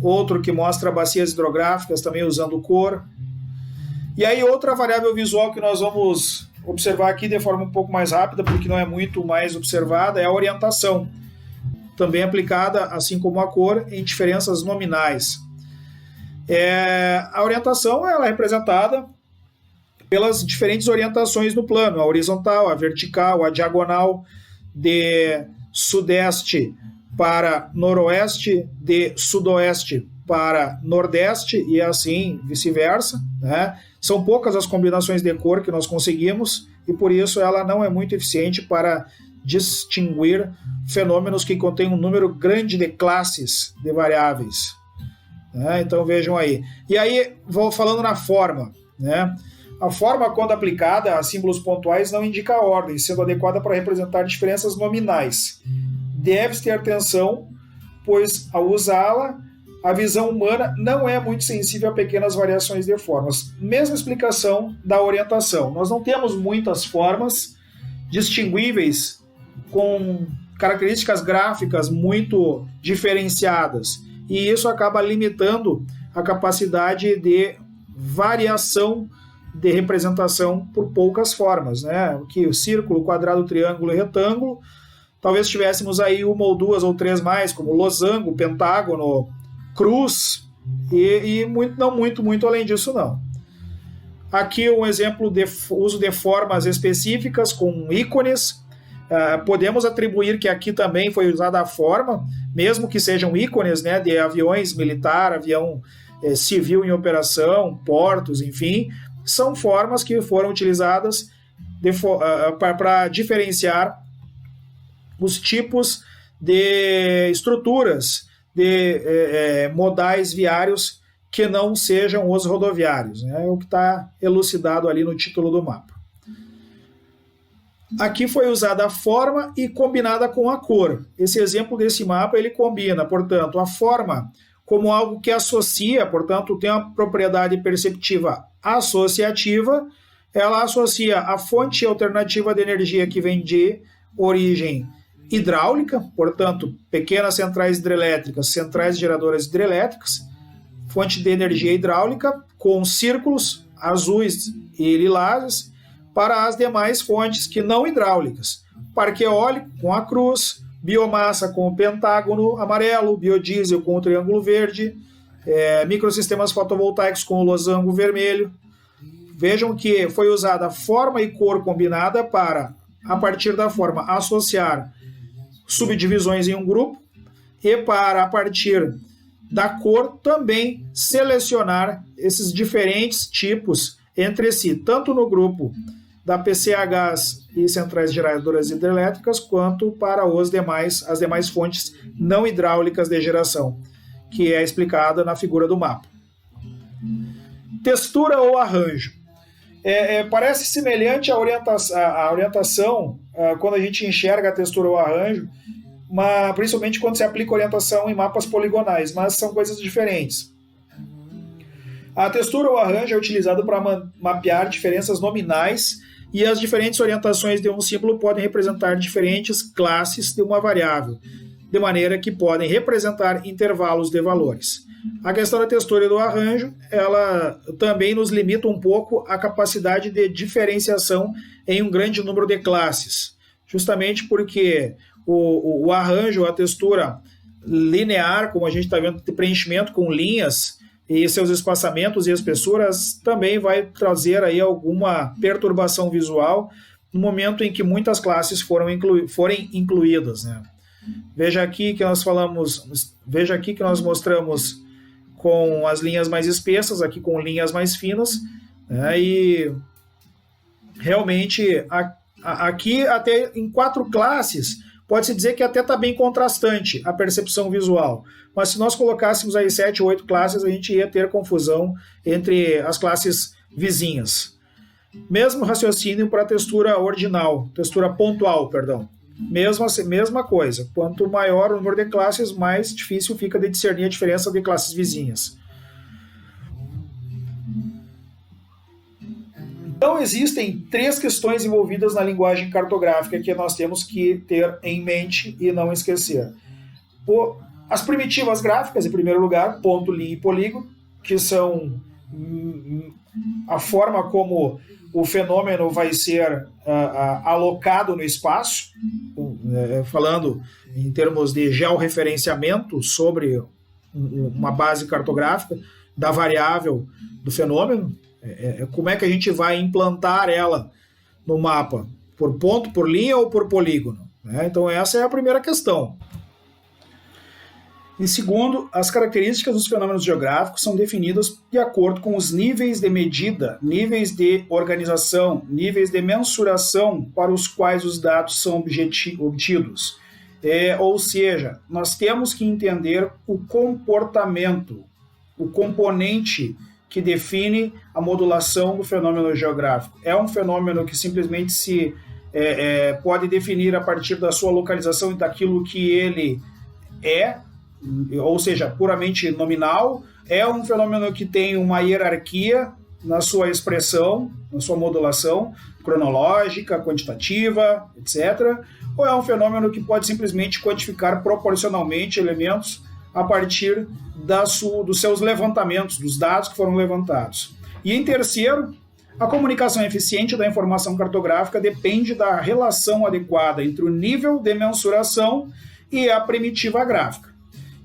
Outro que mostra bacias hidrográficas também usando cor. E aí outra variável visual que nós vamos observar aqui de forma um pouco mais rápida, porque não é muito mais observada, é a orientação, também aplicada, assim como a cor, em diferenças nominais. A orientação ela é representada pelas diferentes orientações no plano, a horizontal, a vertical, a diagonal, de sudeste para noroeste, de sudoeste para nordeste e assim vice-versa, né? São poucas as combinações de cor que nós conseguimos e por isso ela não é muito eficiente para distinguir fenômenos que contêm um número grande de classes de variáveis, né? Então vejam aí. E aí vou falando na forma, né? A forma, quando aplicada a símbolos pontuais, não indica a ordem, sendo adequada para representar diferenças nominais. Deve-se ter atenção, pois ao usá-la, a visão humana não é muito sensível a pequenas variações de formas. Mesma explicação da orientação. Nós não temos muitas formas distinguíveis com características gráficas muito diferenciadas. E isso acaba limitando a capacidade de variação de representação por poucas formas, né? Que o círculo, quadrado, triângulo e retângulo. Talvez tivéssemos aí uma ou duas ou três mais, como losango, pentágono, cruz, e não muito além disso não. Aqui um exemplo de uso de formas específicas com ícones. Podemos atribuir que aqui também foi usada a forma, mesmo que sejam ícones, né, de aviões militar, avião civil em operação, portos, enfim, são formas que foram utilizadas para diferenciar os tipos de estruturas de modais viários que não sejam os rodoviários, né? É o que está elucidado ali no título do mapa. Aqui foi usada a forma e combinada com a cor. Esse exemplo desse mapa ele combina, portanto, a forma como algo que associa, portanto, tem uma propriedade perceptiva associativa, ela associa a fonte alternativa de energia que vem de origem hidráulica, portanto, pequenas centrais hidrelétricas, centrais geradoras hidrelétricas, fonte de energia hidráulica com círculos azuis e lilazes para as demais fontes que não hidráulicas. Parque eólico com a cruz, biomassa com o pentágono amarelo, biodiesel com o triângulo verde, microsistemas fotovoltaicos com o losango vermelho. Vejam que foi usada forma e cor combinada para, a partir da forma, associar subdivisões em um grupo e para, a partir da cor, também selecionar esses diferentes tipos entre si, tanto no grupo da PCHs e centrais geradoras hidrelétricas, quanto para as demais fontes não hidráulicas de geração, que é explicada na figura do mapa. Textura ou arranjo. Parece semelhante à orientação quando a gente enxerga a textura ou arranjo, principalmente quando se aplica orientação em mapas poligonais, mas são coisas diferentes. A textura ou arranjo é utilizado para mapear diferenças nominais e as diferentes orientações de um símbolo podem representar diferentes classes de uma variável, de maneira que podem representar intervalos de valores. A questão da textura e do arranjo, ela também nos limita um pouco a capacidade de diferenciação em um grande número de classes, justamente porque o arranjo, a textura linear, como a gente está vendo, de preenchimento com linhas e seus espaçamentos e espessuras, também vai trazer aí alguma perturbação visual no momento em que muitas classes forem incluídas, né? Veja aqui que nós mostramos com as linhas mais espessas, aqui com linhas mais finas, né? E realmente aqui até em 4 classes pode-se dizer que até está bem contrastante a percepção visual, mas se nós colocássemos aí 7 ou 8 classes, a gente ia ter confusão entre as classes vizinhas. Mesmo raciocínio para textura ordinal, textura pontual, perdão. Mesma coisa. Quanto maior o número de classes, mais difícil fica de discernir a diferença de classes vizinhas. Então, existem 3 questões envolvidas na linguagem cartográfica que nós temos que ter em mente e não esquecer. As primitivas gráficas, em primeiro lugar, ponto, linha e polígono, que são a forma como o fenômeno vai ser alocado no espaço, falando em termos de georreferenciamento sobre uma base cartográfica da variável do fenômeno. Como é que a gente vai implantar ela no mapa? Por ponto, por linha ou por polígono? Então essa é a primeira questão. Em segundo, as características dos fenômenos geográficos são definidas de acordo com os níveis de medida, níveis de organização, níveis de mensuração para os quais os dados são obtidos. Ou seja, nós temos que entender o comportamento, o componente que define a modulação do fenômeno geográfico. É um fenômeno que simplesmente se pode definir a partir da sua localização e daquilo que ele é, ou seja, puramente nominal. É um fenômeno que tem uma hierarquia na sua expressão, na sua modulação cronológica, quantitativa, etc. Ou é um fenômeno que pode simplesmente quantificar proporcionalmente elementos a partir dos seus levantamentos, dos dados que foram levantados. E em terceiro, a comunicação eficiente da informação cartográfica depende da relação adequada entre o nível de mensuração e a primitiva gráfica.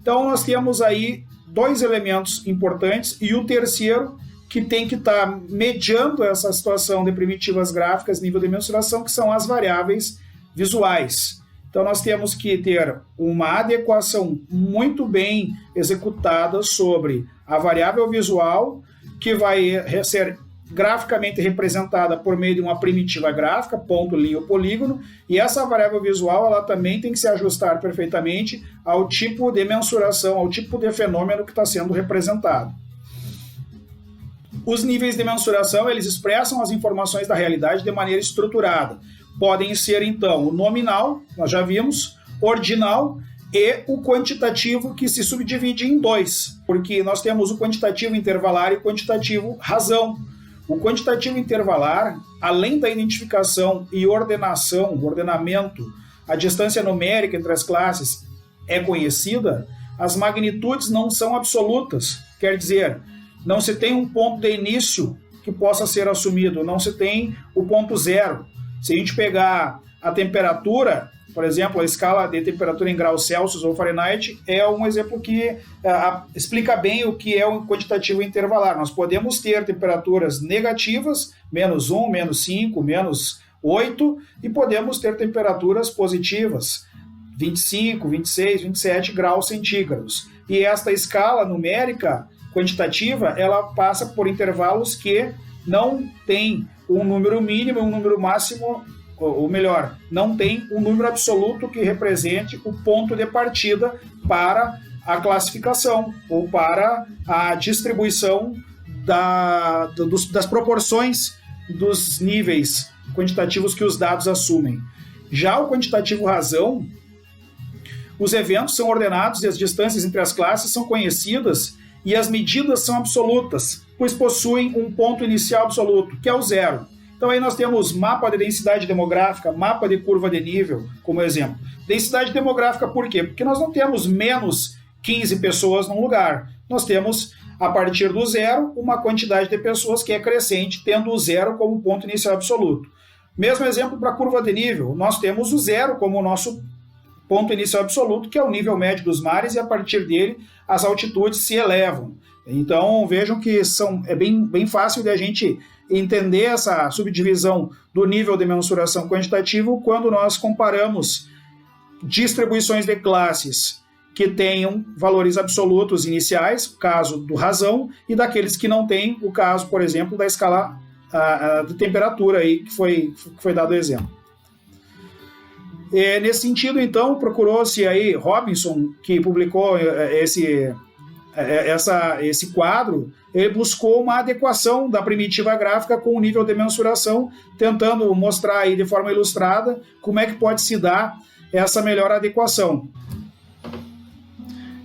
Então nós temos aí 2 elementos importantes e o terceiro que tem que estar mediando essa situação de primitivas gráficas, nível de mensuração, que são as variáveis visuais. Então nós temos que ter uma adequação muito bem executada sobre a variável visual, que vai ser graficamente representada por meio de uma primitiva gráfica, ponto, linha ou polígono, e essa variável visual ela também tem que se ajustar perfeitamente ao tipo de mensuração, ao tipo de fenômeno que está sendo representado. Os níveis de mensuração, eles expressam as informações da realidade de maneira estruturada. Podem ser, então, o nominal, nós já vimos, ordinal e o quantitativo, que se subdivide em 2, porque nós temos o quantitativo intervalar e o quantitativo razão. O quantitativo intervalar, além da identificação e ordenação, o ordenamento, a distância numérica entre as classes é conhecida, as magnitudes não são absolutas, quer dizer, não se tem um ponto de início que possa ser assumido, não se tem o ponto zero. Se a gente pegar a temperatura, por exemplo, a escala de temperatura em graus Celsius ou Fahrenheit é um exemplo que explica bem o que é o quantitativo intervalar. Nós podemos ter temperaturas negativas, -1, -5, -8, e podemos ter temperaturas positivas, 25, 26, 27 graus centígrados. E esta escala numérica quantitativa, ela passa por intervalos que não tem um número mínimo e um número máximo, ou melhor, não tem um número absoluto que represente o ponto de partida para a classificação ou para a distribuição das proporções dos níveis quantitativos que os dados assumem. Já o quantitativo razão, os eventos são ordenados e as distâncias entre as classes são conhecidas e as medidas são absolutas, pois possuem um ponto inicial absoluto, que é o zero. Então aí nós temos mapa de densidade demográfica, mapa de curva de nível, como exemplo. Densidade demográfica por quê? Porque nós não temos menos 15 pessoas num lugar. Nós temos, a partir do zero, uma quantidade de pessoas que é crescente, tendo o zero como ponto inicial absoluto. Mesmo exemplo para a curva de nível, nós temos o zero como o nosso ponto inicial absoluto, que é o nível médio dos mares, e a partir dele as altitudes se elevam. Então vejam que é bem fácil de a gente entender essa subdivisão do nível de mensuração quantitativo quando nós comparamos distribuições de classes que tenham valores absolutos iniciais, o caso do razão, e daqueles que não têm, o caso, por exemplo, da escala de temperatura aí, que foi dado o exemplo. Nesse sentido, então, procurou-se aí Robinson, que publicou esse quadro, ele buscou uma adequação da primitiva gráfica com o nível de mensuração, tentando mostrar aí de forma ilustrada como é que pode se dar essa melhor adequação.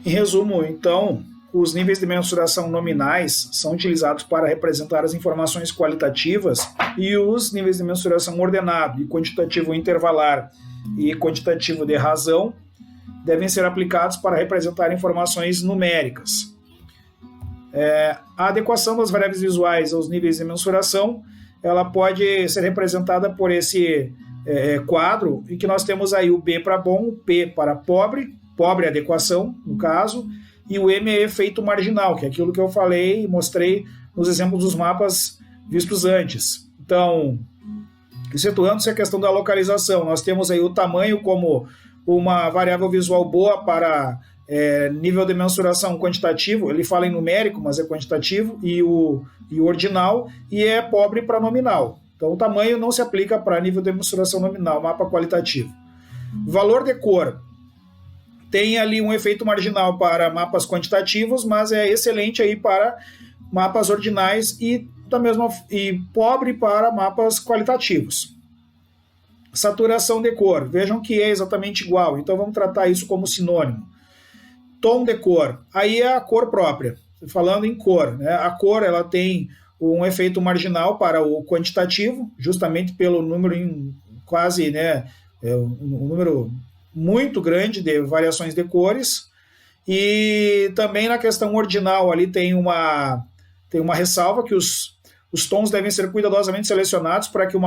Em resumo, então, os níveis de mensuração nominais são utilizados para representar as informações qualitativas e os níveis de mensuração ordenado e quantitativo intervalar e quantitativo de razão devem ser aplicados para representar informações numéricas. A adequação das variáveis visuais aos níveis de mensuração, ela pode ser representada por esse quadro, em que nós temos aí o B para bom, o P para pobre adequação, no caso, e o M é efeito marginal, que é aquilo que eu falei e mostrei nos exemplos dos mapas vistos antes. Então, excetuando-se a questão da localização, nós temos aí o tamanho como uma variável visual boa para nível de mensuração quantitativo, ele fala em numérico, mas é quantitativo, e o ordinal, e é pobre para nominal. Então o tamanho não se aplica para nível de mensuração nominal, mapa qualitativo. Valor de cor. Tem ali um efeito marginal para mapas quantitativos, mas é excelente aí para mapas ordinais e pobre para mapas qualitativos. Saturação de cor. Vejam que é exatamente igual, então vamos tratar isso como sinônimo. Tom de cor. Aí é a cor própria. Falando em cor, né? A cor ela tem um efeito marginal para o quantitativo, justamente pelo número quase, um número muito grande de variações de cores, e também na questão ordinal ali tem uma ressalva que os tons devem ser cuidadosamente selecionados para que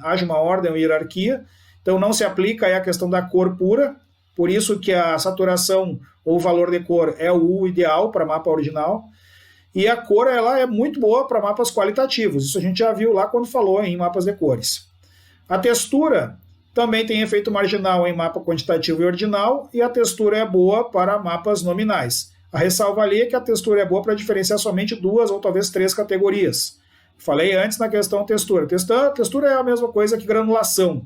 haja uma ordem ou hierarquia, então não se aplica aí a questão da cor pura, por isso que a saturação ou valor de cor é o ideal para mapa ordinal, e a cor ela é muito boa para mapas qualitativos, isso a gente já viu lá quando falou em mapas de cores. A textura também tem efeito marginal em mapa quantitativo e ordinal, e a textura é boa para mapas nominais. A ressalva ali é que a textura é boa para diferenciar somente 2 ou talvez 3 categorias. Falei antes na questão textura. Textura é a mesma coisa que granulação.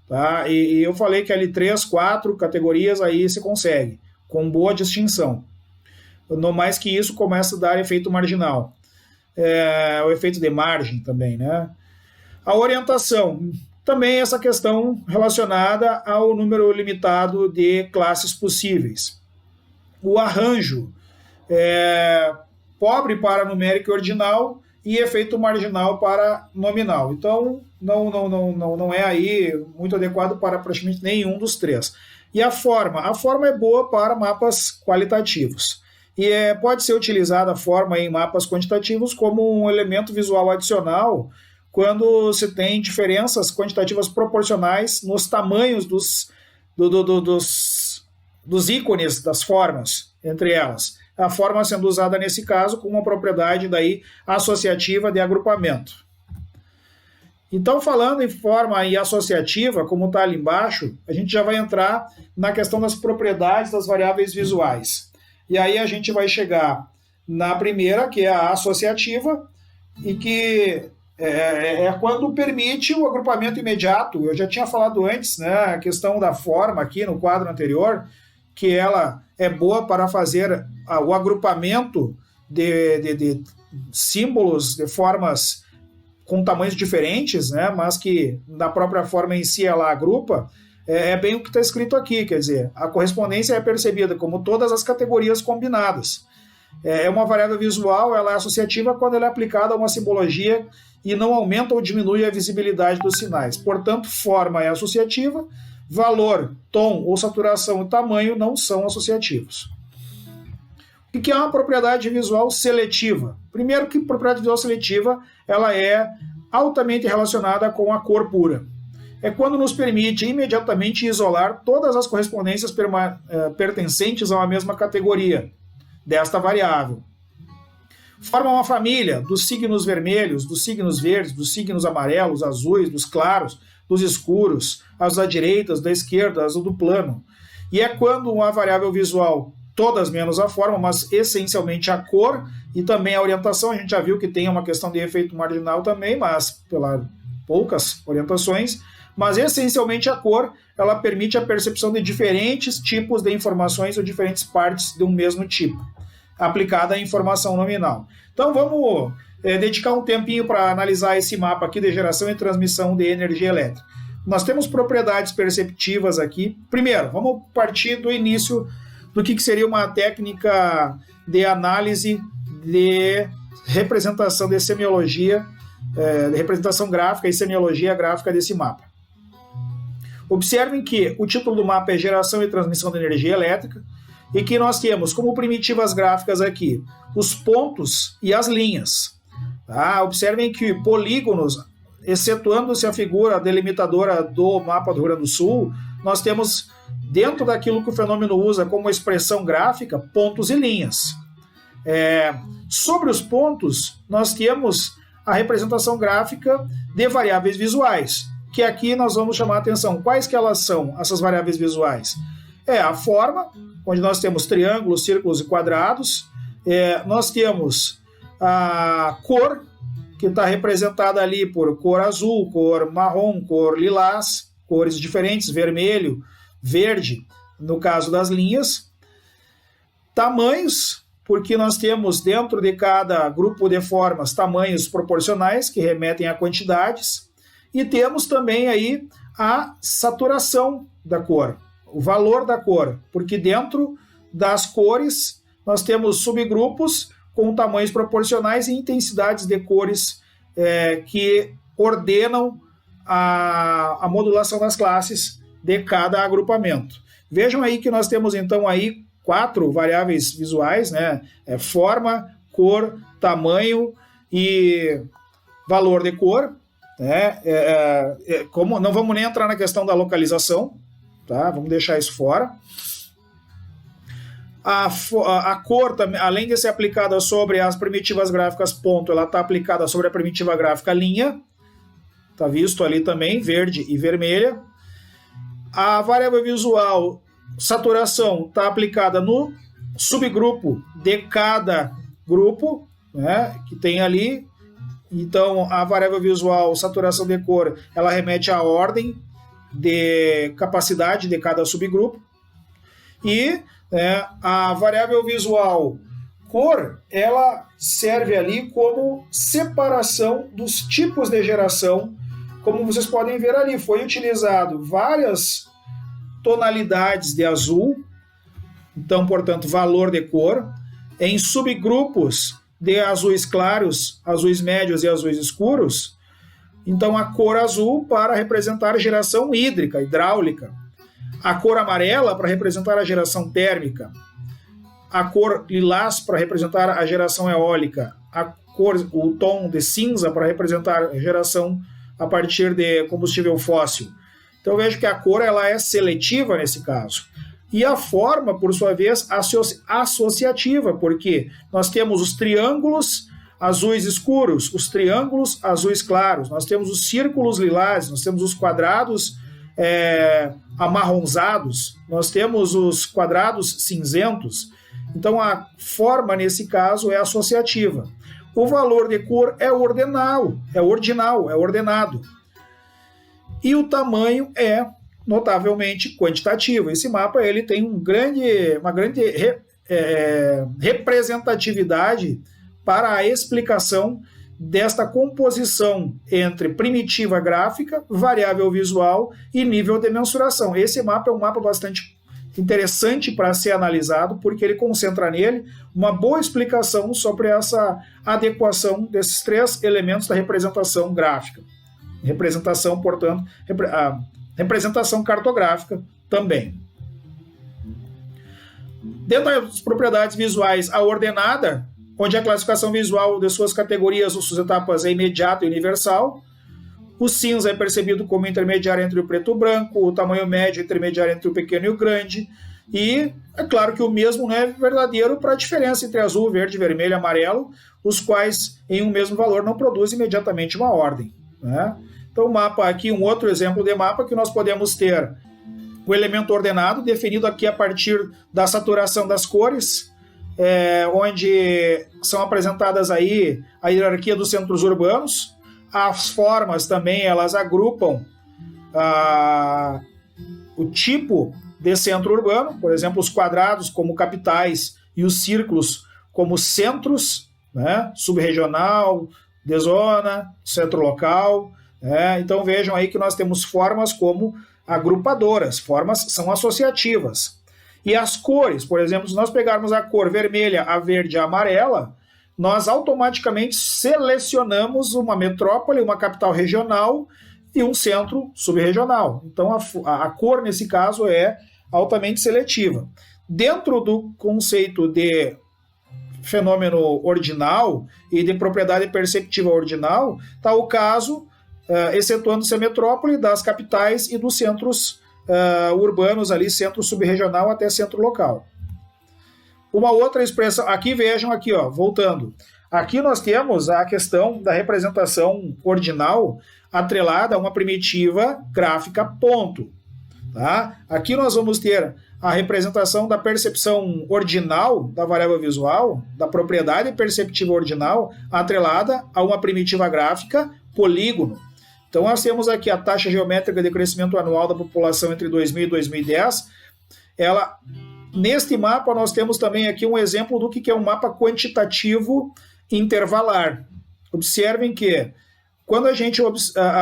Tá? E eu falei que ali 3, 4 categorias aí se consegue, com boa distinção. No mais que isso, começa a dar efeito marginal. O efeito de margem também, né? A orientação. Também essa questão relacionada ao número limitado de classes possíveis. O arranjo pobre para numérico e ordinal e efeito marginal para nominal. Então, não é aí muito adequado para praticamente nenhum dos três. E a forma? A forma é boa para mapas qualitativos. E pode ser utilizada a forma em mapas quantitativos como um elemento visual adicional quando se tem diferenças quantitativas proporcionais nos tamanhos dos ícones das formas, entre elas. A forma sendo usada nesse caso com uma propriedade daí associativa de agrupamento. Então, falando em forma e associativa, como está ali embaixo, a gente já vai entrar na questão das propriedades das variáveis visuais. E aí a gente vai chegar na primeira, que é a associativa, e que é quando permite o agrupamento imediato. Eu já tinha falado antes, né, a questão da forma aqui no quadro anterior, que ela é boa para fazer o agrupamento de símbolos, de formas com tamanhos diferentes, né, mas que na própria forma em si ela agrupa, é bem o que está escrito aqui, quer dizer, a correspondência é percebida como todas as categorias combinadas. É uma variável visual, ela é associativa quando ela é aplicada a uma simbologia e não aumenta ou diminui a visibilidade dos sinais. Portanto, forma é associativa, valor, tom ou saturação e tamanho não são associativos. O que é uma propriedade visual seletiva? Primeiro que propriedade visual seletiva ela é altamente relacionada com a cor pura. É quando nos permite imediatamente isolar todas as correspondências pertencentes a uma mesma categoria desta variável. Forma uma família dos signos vermelhos, dos signos verdes, dos signos amarelos, azuis, dos claros, dos escuros, as da direita, as da esquerda, as do plano. E é quando uma variável visual, todas menos a forma, mas essencialmente a cor e também a orientação, a gente já viu que tem uma questão de efeito marginal também, mas pelas poucas orientações, mas essencialmente a cor, ela permite a percepção de diferentes tipos de informações ou diferentes partes de um mesmo tipo. aplicada à informação nominal. Então vamos dedicar um tempinho para analisar esse mapa aqui de geração e transmissão de energia elétrica. Nós temos propriedades perceptivas aqui. Primeiro, vamos partir do início do que seria uma técnica de análise de representação de semiologia, de representação gráfica e semiologia gráfica desse mapa. Observem que o título do mapa é Geração e Transmissão de Energia Elétrica e que nós temos como primitivas gráficas aqui os pontos e as linhas. Tá? Observem que polígonos, excetuando-se a figura delimitadora do mapa do Rio Grande do Sul, nós temos, dentro daquilo que o fenômeno usa como expressão gráfica, pontos e linhas. Sobre os pontos, nós temos a representação gráfica de variáveis visuais, que aqui nós vamos chamar a atenção. Quais que elas são, essas variáveis visuais? A forma, onde nós temos triângulos, círculos e quadrados. Nós temos a cor, que está representada ali por cor azul, cor marrom, cor lilás, cores diferentes, vermelho, verde, no caso das linhas. Tamanhos, porque nós temos dentro de cada grupo de formas tamanhos proporcionais, que remetem a quantidades. E temos também aí a saturação da cor, o valor da cor, porque dentro das cores nós temos subgrupos com tamanhos proporcionais e intensidades de cores que ordenam a modulação das classes de cada agrupamento. Vejam aí que nós temos então aí 4 variáveis visuais, né? Forma, cor, tamanho e valor de cor. Como não vamos nem entrar na questão da localização, tá? Vamos deixar isso fora. A cor, além de ser aplicada sobre as primitivas gráficas ponto, ela está aplicada sobre a primitiva gráfica linha, está visto ali também, verde e vermelha. A variável visual saturação está aplicada no subgrupo de cada grupo, né, que tem ali. Então, a variável visual saturação de cor, ela remete à ordem de capacidade de cada subgrupo. E a variável visual cor, ela serve ali como separação dos tipos de geração. Como vocês podem ver ali, foi utilizado várias tonalidades de azul, então, portanto, valor de cor, em subgrupos de azuis claros, azuis médios e azuis escuros. Então, a cor azul para representar a geração hídrica, hidráulica. A cor amarela para representar a geração térmica. A cor lilás para representar a geração eólica. O tom de cinza para representar a geração a partir de combustível fóssil. Então, vejo que a cor ela é seletiva nesse caso. E a forma, por sua vez, associativa, porque nós temos os triângulos azuis escuros, os triângulos azuis claros, nós temos os círculos lilás, nós temos os quadrados amarronzados, nós temos os quadrados cinzentos. Então, a forma, nesse caso, é associativa. O valor de cor é ordinal, é ordenado. E o tamanho é notavelmente quantitativo. Esse mapa ele tem uma grande representatividade para a explicação desta composição entre primitiva gráfica, variável visual e nível de mensuração. Esse mapa é um mapa bastante interessante para ser analisado, porque ele concentra nele uma boa explicação sobre essa adequação desses 3 elementos da representação gráfica. Representação, portanto, representação cartográfica também. Dentro das propriedades visuais, a ordenada, onde a classificação visual de suas categorias ou suas etapas é imediata e universal. O cinza é percebido como intermediário entre o preto e o branco, o tamanho médio intermediário entre o pequeno e o grande. E é claro que o mesmo não é verdadeiro para a diferença entre azul, verde, vermelho e amarelo, os quais em um mesmo valor não produzem imediatamente uma ordem, né? Então, o mapa aqui, um outro exemplo de mapa que nós podemos ter o elemento ordenado, definido aqui a partir da saturação das cores, onde são apresentadas aí a hierarquia dos centros urbanos. As formas também, elas agrupam o tipo de centro urbano, por exemplo, os quadrados como capitais e os círculos como centros, né? Subregional, de zona, centro local. Então vejam aí que nós temos formas como agrupadoras, formas são associativas. E as cores, por exemplo, se nós pegarmos a cor vermelha, a verde e a amarela, nós automaticamente selecionamos uma metrópole, uma capital regional e um centro subregional. Então a cor, nesse caso, é altamente seletiva. Dentro do conceito de fenômeno ordinal e de propriedade perceptiva ordinal, está o caso, excetuando-se a metrópole, das capitais e dos centros urbanos, ali, centro subregional até centro local. Uma outra expressão, aqui vejam, aqui, ó, voltando. Aqui nós temos a questão da representação ordinal atrelada a uma primitiva gráfica ponto. Tá? Aqui nós vamos ter a representação da percepção ordinal da variável visual, da propriedade perceptiva ordinal, atrelada a uma primitiva gráfica polígono. Então nós temos aqui a taxa geométrica de crescimento anual da população entre 2000 e 2010. Neste mapa nós temos também aqui um exemplo do que é um mapa quantitativo intervalar. Observem que quando a gente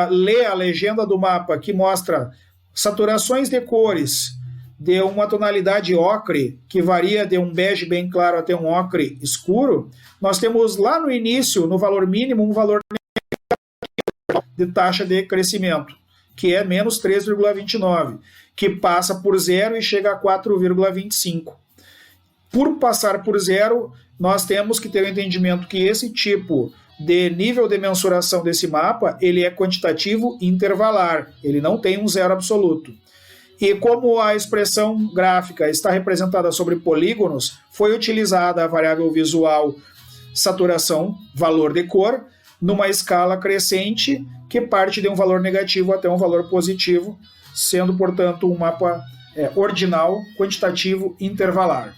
lê a legenda do mapa que mostra saturações de cores de uma tonalidade ocre, que varia de um bege bem claro até um ocre escuro, nós temos lá no início, no valor mínimo, um valor de taxa de crescimento, que é menos 3,29, que passa por zero e chega a 4,25. Por passar por zero, nós temos que ter o entendimento que esse tipo de nível de mensuração desse mapa, ele é quantitativo intervalar, ele não tem um zero absoluto. E como a expressão gráfica está representada sobre polígonos, foi utilizada a variável visual saturação, valor de cor, numa escala crescente que parte de um valor negativo até um valor positivo, sendo, portanto, um mapa ordinal, quantitativo, intervalar.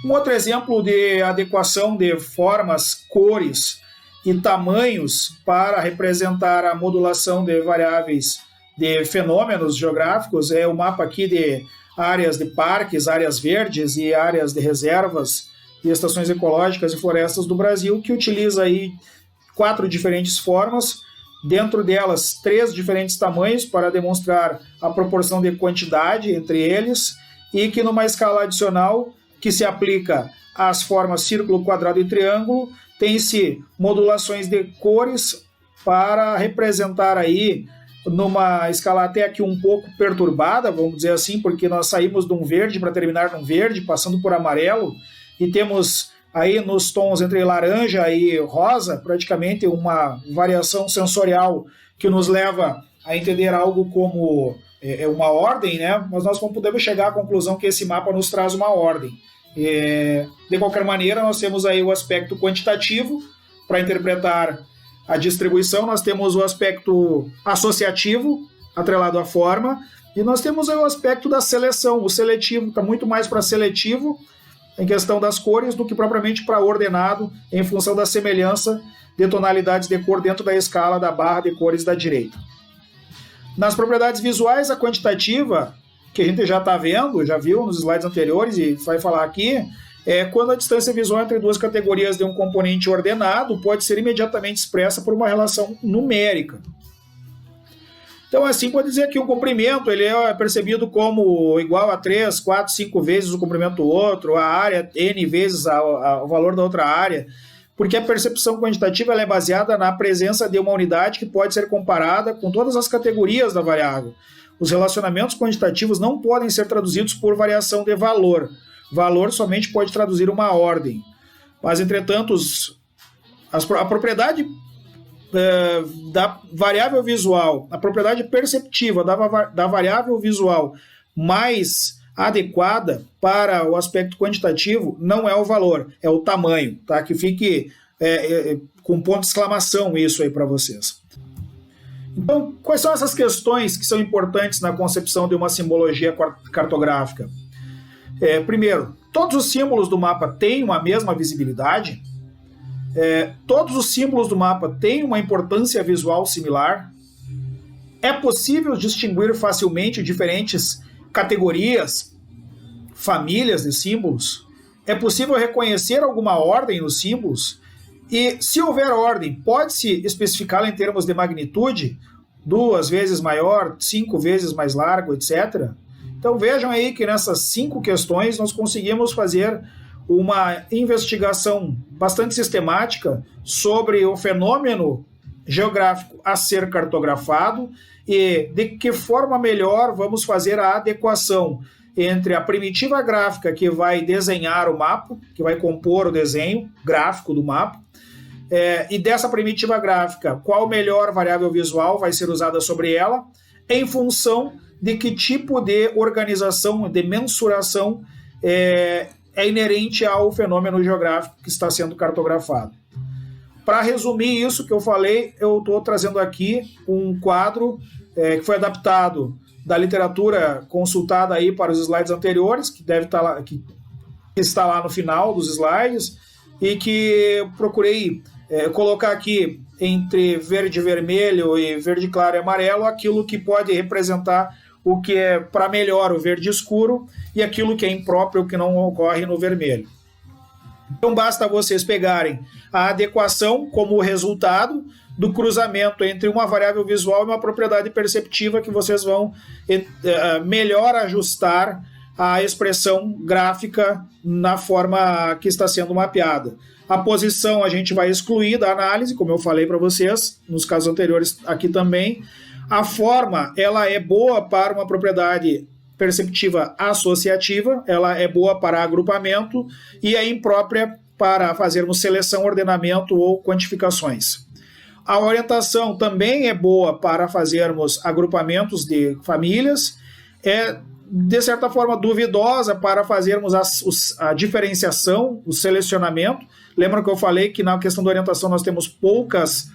Um outro exemplo de adequação de formas, cores e tamanhos para representar a modulação de variáveis de fenômenos geográficos é o mapa aqui de áreas de parques, áreas verdes e áreas de reservas e estações ecológicas e florestas do Brasil, que utiliza aí 4 diferentes formas, dentro delas 3 diferentes tamanhos para demonstrar a proporção de quantidade entre eles, e que numa escala adicional que se aplica às formas círculo, quadrado e triângulo, tem-se modulações de cores para representar aí numa escala até aqui um pouco perturbada, vamos dizer assim, porque nós saímos de um verde para terminar num verde, passando por amarelo, e temos aí nos tons entre laranja e rosa, praticamente uma variação sensorial que nos leva a entender algo como uma ordem, né? Mas nós podemos chegar à conclusão que esse mapa nos traz uma ordem. De qualquer maneira, nós temos aí o aspecto quantitativo para interpretar a distribuição, nós temos o aspecto associativo, atrelado à forma, e nós temos aí o aspecto da seleção. O seletivo está muito mais para seletivo, em questão das cores, do que propriamente para ordenado, em função da semelhança de tonalidades de cor dentro da escala da barra de cores da direita. Nas propriedades visuais, a quantitativa, que a gente já está vendo, já viu nos slides anteriores e vai falar aqui, é quando a distância visual entre duas categorias de um componente ordenado pode ser imediatamente expressa por uma relação numérica. Então, assim, pode dizer que um comprimento ele é percebido como igual a 3, 4, 5 vezes o comprimento do outro, a área n vezes o valor da outra área, porque a percepção quantitativa ela é baseada na presença de uma unidade que pode ser comparada com todas as categorias da variável. Os relacionamentos quantitativos não podem ser traduzidos por variação de valor. Valor somente pode traduzir uma ordem. Mas, entretanto, a propriedade da variável visual, a propriedade perceptiva da variável visual mais adequada para o aspecto quantitativo não é o valor, é o tamanho, tá? Que fique com ponto de exclamação isso aí para vocês. Então, quais são essas questões que são importantes na concepção de uma simbologia cartográfica? Primeiro, todos os símbolos do mapa têm uma mesma visibilidade? Todos os símbolos do mapa têm uma importância visual similar? É possível distinguir facilmente diferentes categorias, famílias de símbolos? é possível reconhecer alguma ordem nos símbolos? E se houver ordem, pode-se especificá-la em termos de magnitude? 2 vezes maior, 5 vezes mais largo, etc. Então vejam aí que nessas 5 questões nós conseguimos fazer uma investigação bastante sistemática sobre o fenômeno geográfico a ser cartografado e de que forma melhor vamos fazer a adequação entre a primitiva gráfica que vai desenhar o mapa, que vai compor o desenho gráfico do mapa, e dessa primitiva gráfica, qual melhor variável visual vai ser usada sobre ela, em função de que tipo de organização, de mensuração é inerente ao fenômeno geográfico que está sendo cartografado. Para resumir isso que eu falei, eu estou trazendo aqui um quadro que foi adaptado da literatura consultada aí para os slides anteriores, que deve estar lá, que está lá no final dos slides, e que eu procurei colocar aqui entre verde e vermelho e verde claro e amarelo aquilo que pode representar o que é para melhor o verde escuro e aquilo que é impróprio, o que não ocorre no vermelho. Então basta vocês pegarem a adequação como resultado do cruzamento entre uma variável visual e uma propriedade perceptiva que vocês vão melhor ajustar a expressão gráfica na forma que está sendo mapeada. A posição a gente vai excluir da análise, como eu falei para vocês, nos casos anteriores aqui também. A forma, ela é boa para uma propriedade perceptiva associativa, ela é boa para agrupamento e é imprópria para fazermos seleção, ordenamento ou quantificações. A orientação também é boa para fazermos agrupamentos de famílias, é de certa forma duvidosa para fazermos a diferenciação, o selecionamento. Lembra que eu falei que na questão da orientação nós temos poucas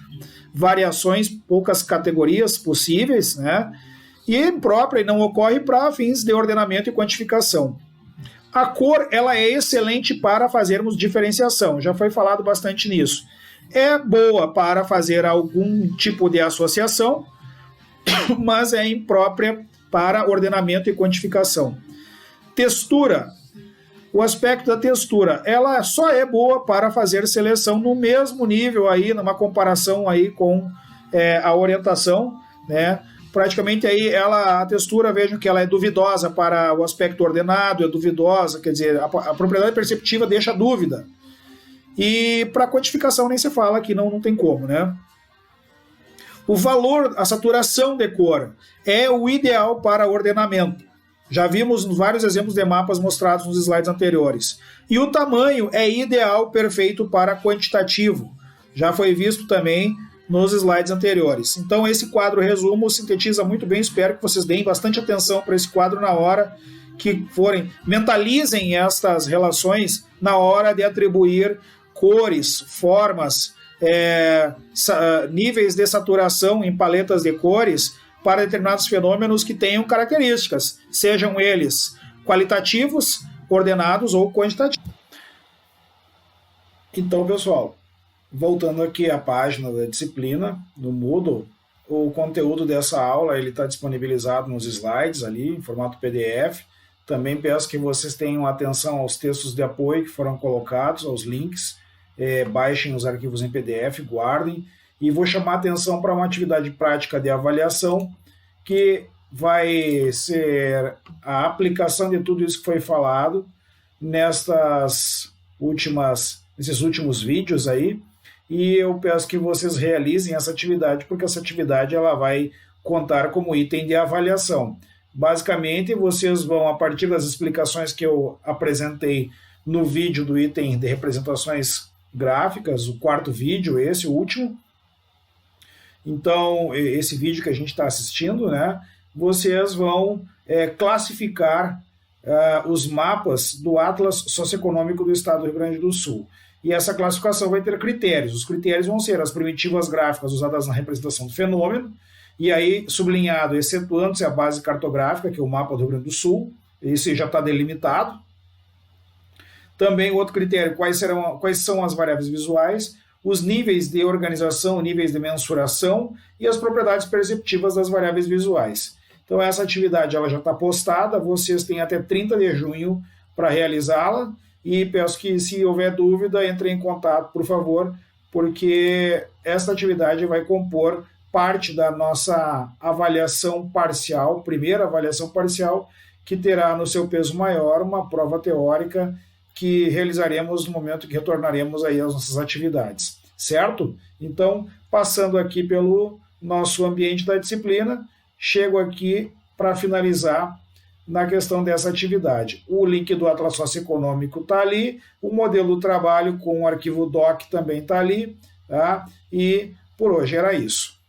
variações, poucas categorias possíveis, né? E imprópria e não ocorre para fins de ordenamento e quantificação. A cor, ela é excelente para fazermos diferenciação, já foi falado bastante nisso. É boa para fazer algum tipo de associação, mas é imprópria para ordenamento e quantificação. Textura. O aspecto da textura, ela só é boa para fazer seleção no mesmo nível aí, numa comparação aí com a orientação, né? Praticamente aí a textura, vejam que ela é duvidosa para o aspecto ordenado, é duvidosa, quer dizer, a propriedade perceptiva deixa dúvida. E para quantificação nem se fala que não tem como, né? O valor, a saturação de cor é o ideal para ordenamento. Já vimos vários exemplos de mapas mostrados nos slides anteriores. E o tamanho é ideal, perfeito para quantitativo. Já foi visto também nos slides anteriores. Então esse quadro resumo sintetiza muito bem, espero que vocês deem bastante atenção para esse quadro na hora que forem, mentalizem estas relações na hora de atribuir cores, formas, níveis de saturação em paletas de cores para determinados fenômenos que tenham características, sejam eles qualitativos, ordenados ou quantitativos. Então, pessoal, voltando aqui à página da disciplina do Moodle, o conteúdo dessa aula está disponibilizado nos slides ali, em formato PDF. Também peço que vocês tenham atenção aos textos de apoio que foram colocados, aos links, baixem os arquivos em PDF, guardem, e vou chamar a atenção para uma atividade prática de avaliação, que vai ser a aplicação de tudo isso que foi falado nesses últimos vídeos aí, e eu peço que vocês realizem essa atividade, porque essa atividade ela vai contar como item de avaliação. Basicamente, vocês vão, a partir das explicações que eu apresentei no vídeo do item de representações gráficas, o quarto vídeo, esse, o último. Então, esse vídeo que a gente está assistindo, né, vocês vão classificar os mapas do Atlas Socioeconômico do Estado do Rio Grande do Sul. E essa classificação vai ter critérios. Os critérios vão ser as primitivas gráficas usadas na representação do fenômeno, e aí sublinhado, excetuando-se a base cartográfica, que é o mapa do Rio Grande do Sul, esse já está delimitado. Também outro critério, quais são as variáveis visuais, os níveis de organização, níveis de mensuração e as propriedades perceptivas das variáveis visuais. Então essa atividade ela já está postada, vocês têm até 30 de junho para realizá-la, e peço que, se houver dúvida, entre em contato, por favor, porque esta atividade vai compor parte da nossa avaliação parcial, primeira avaliação parcial, que terá no seu peso maior uma prova teórica que realizaremos no momento que retornaremos aí às nossas atividades, certo? Então, passando aqui pelo nosso ambiente da disciplina, chego aqui para finalizar na questão dessa atividade. O link do Atlas Socioeconômico está ali, o modelo do trabalho com o arquivo doc também está ali, tá? E por hoje era isso.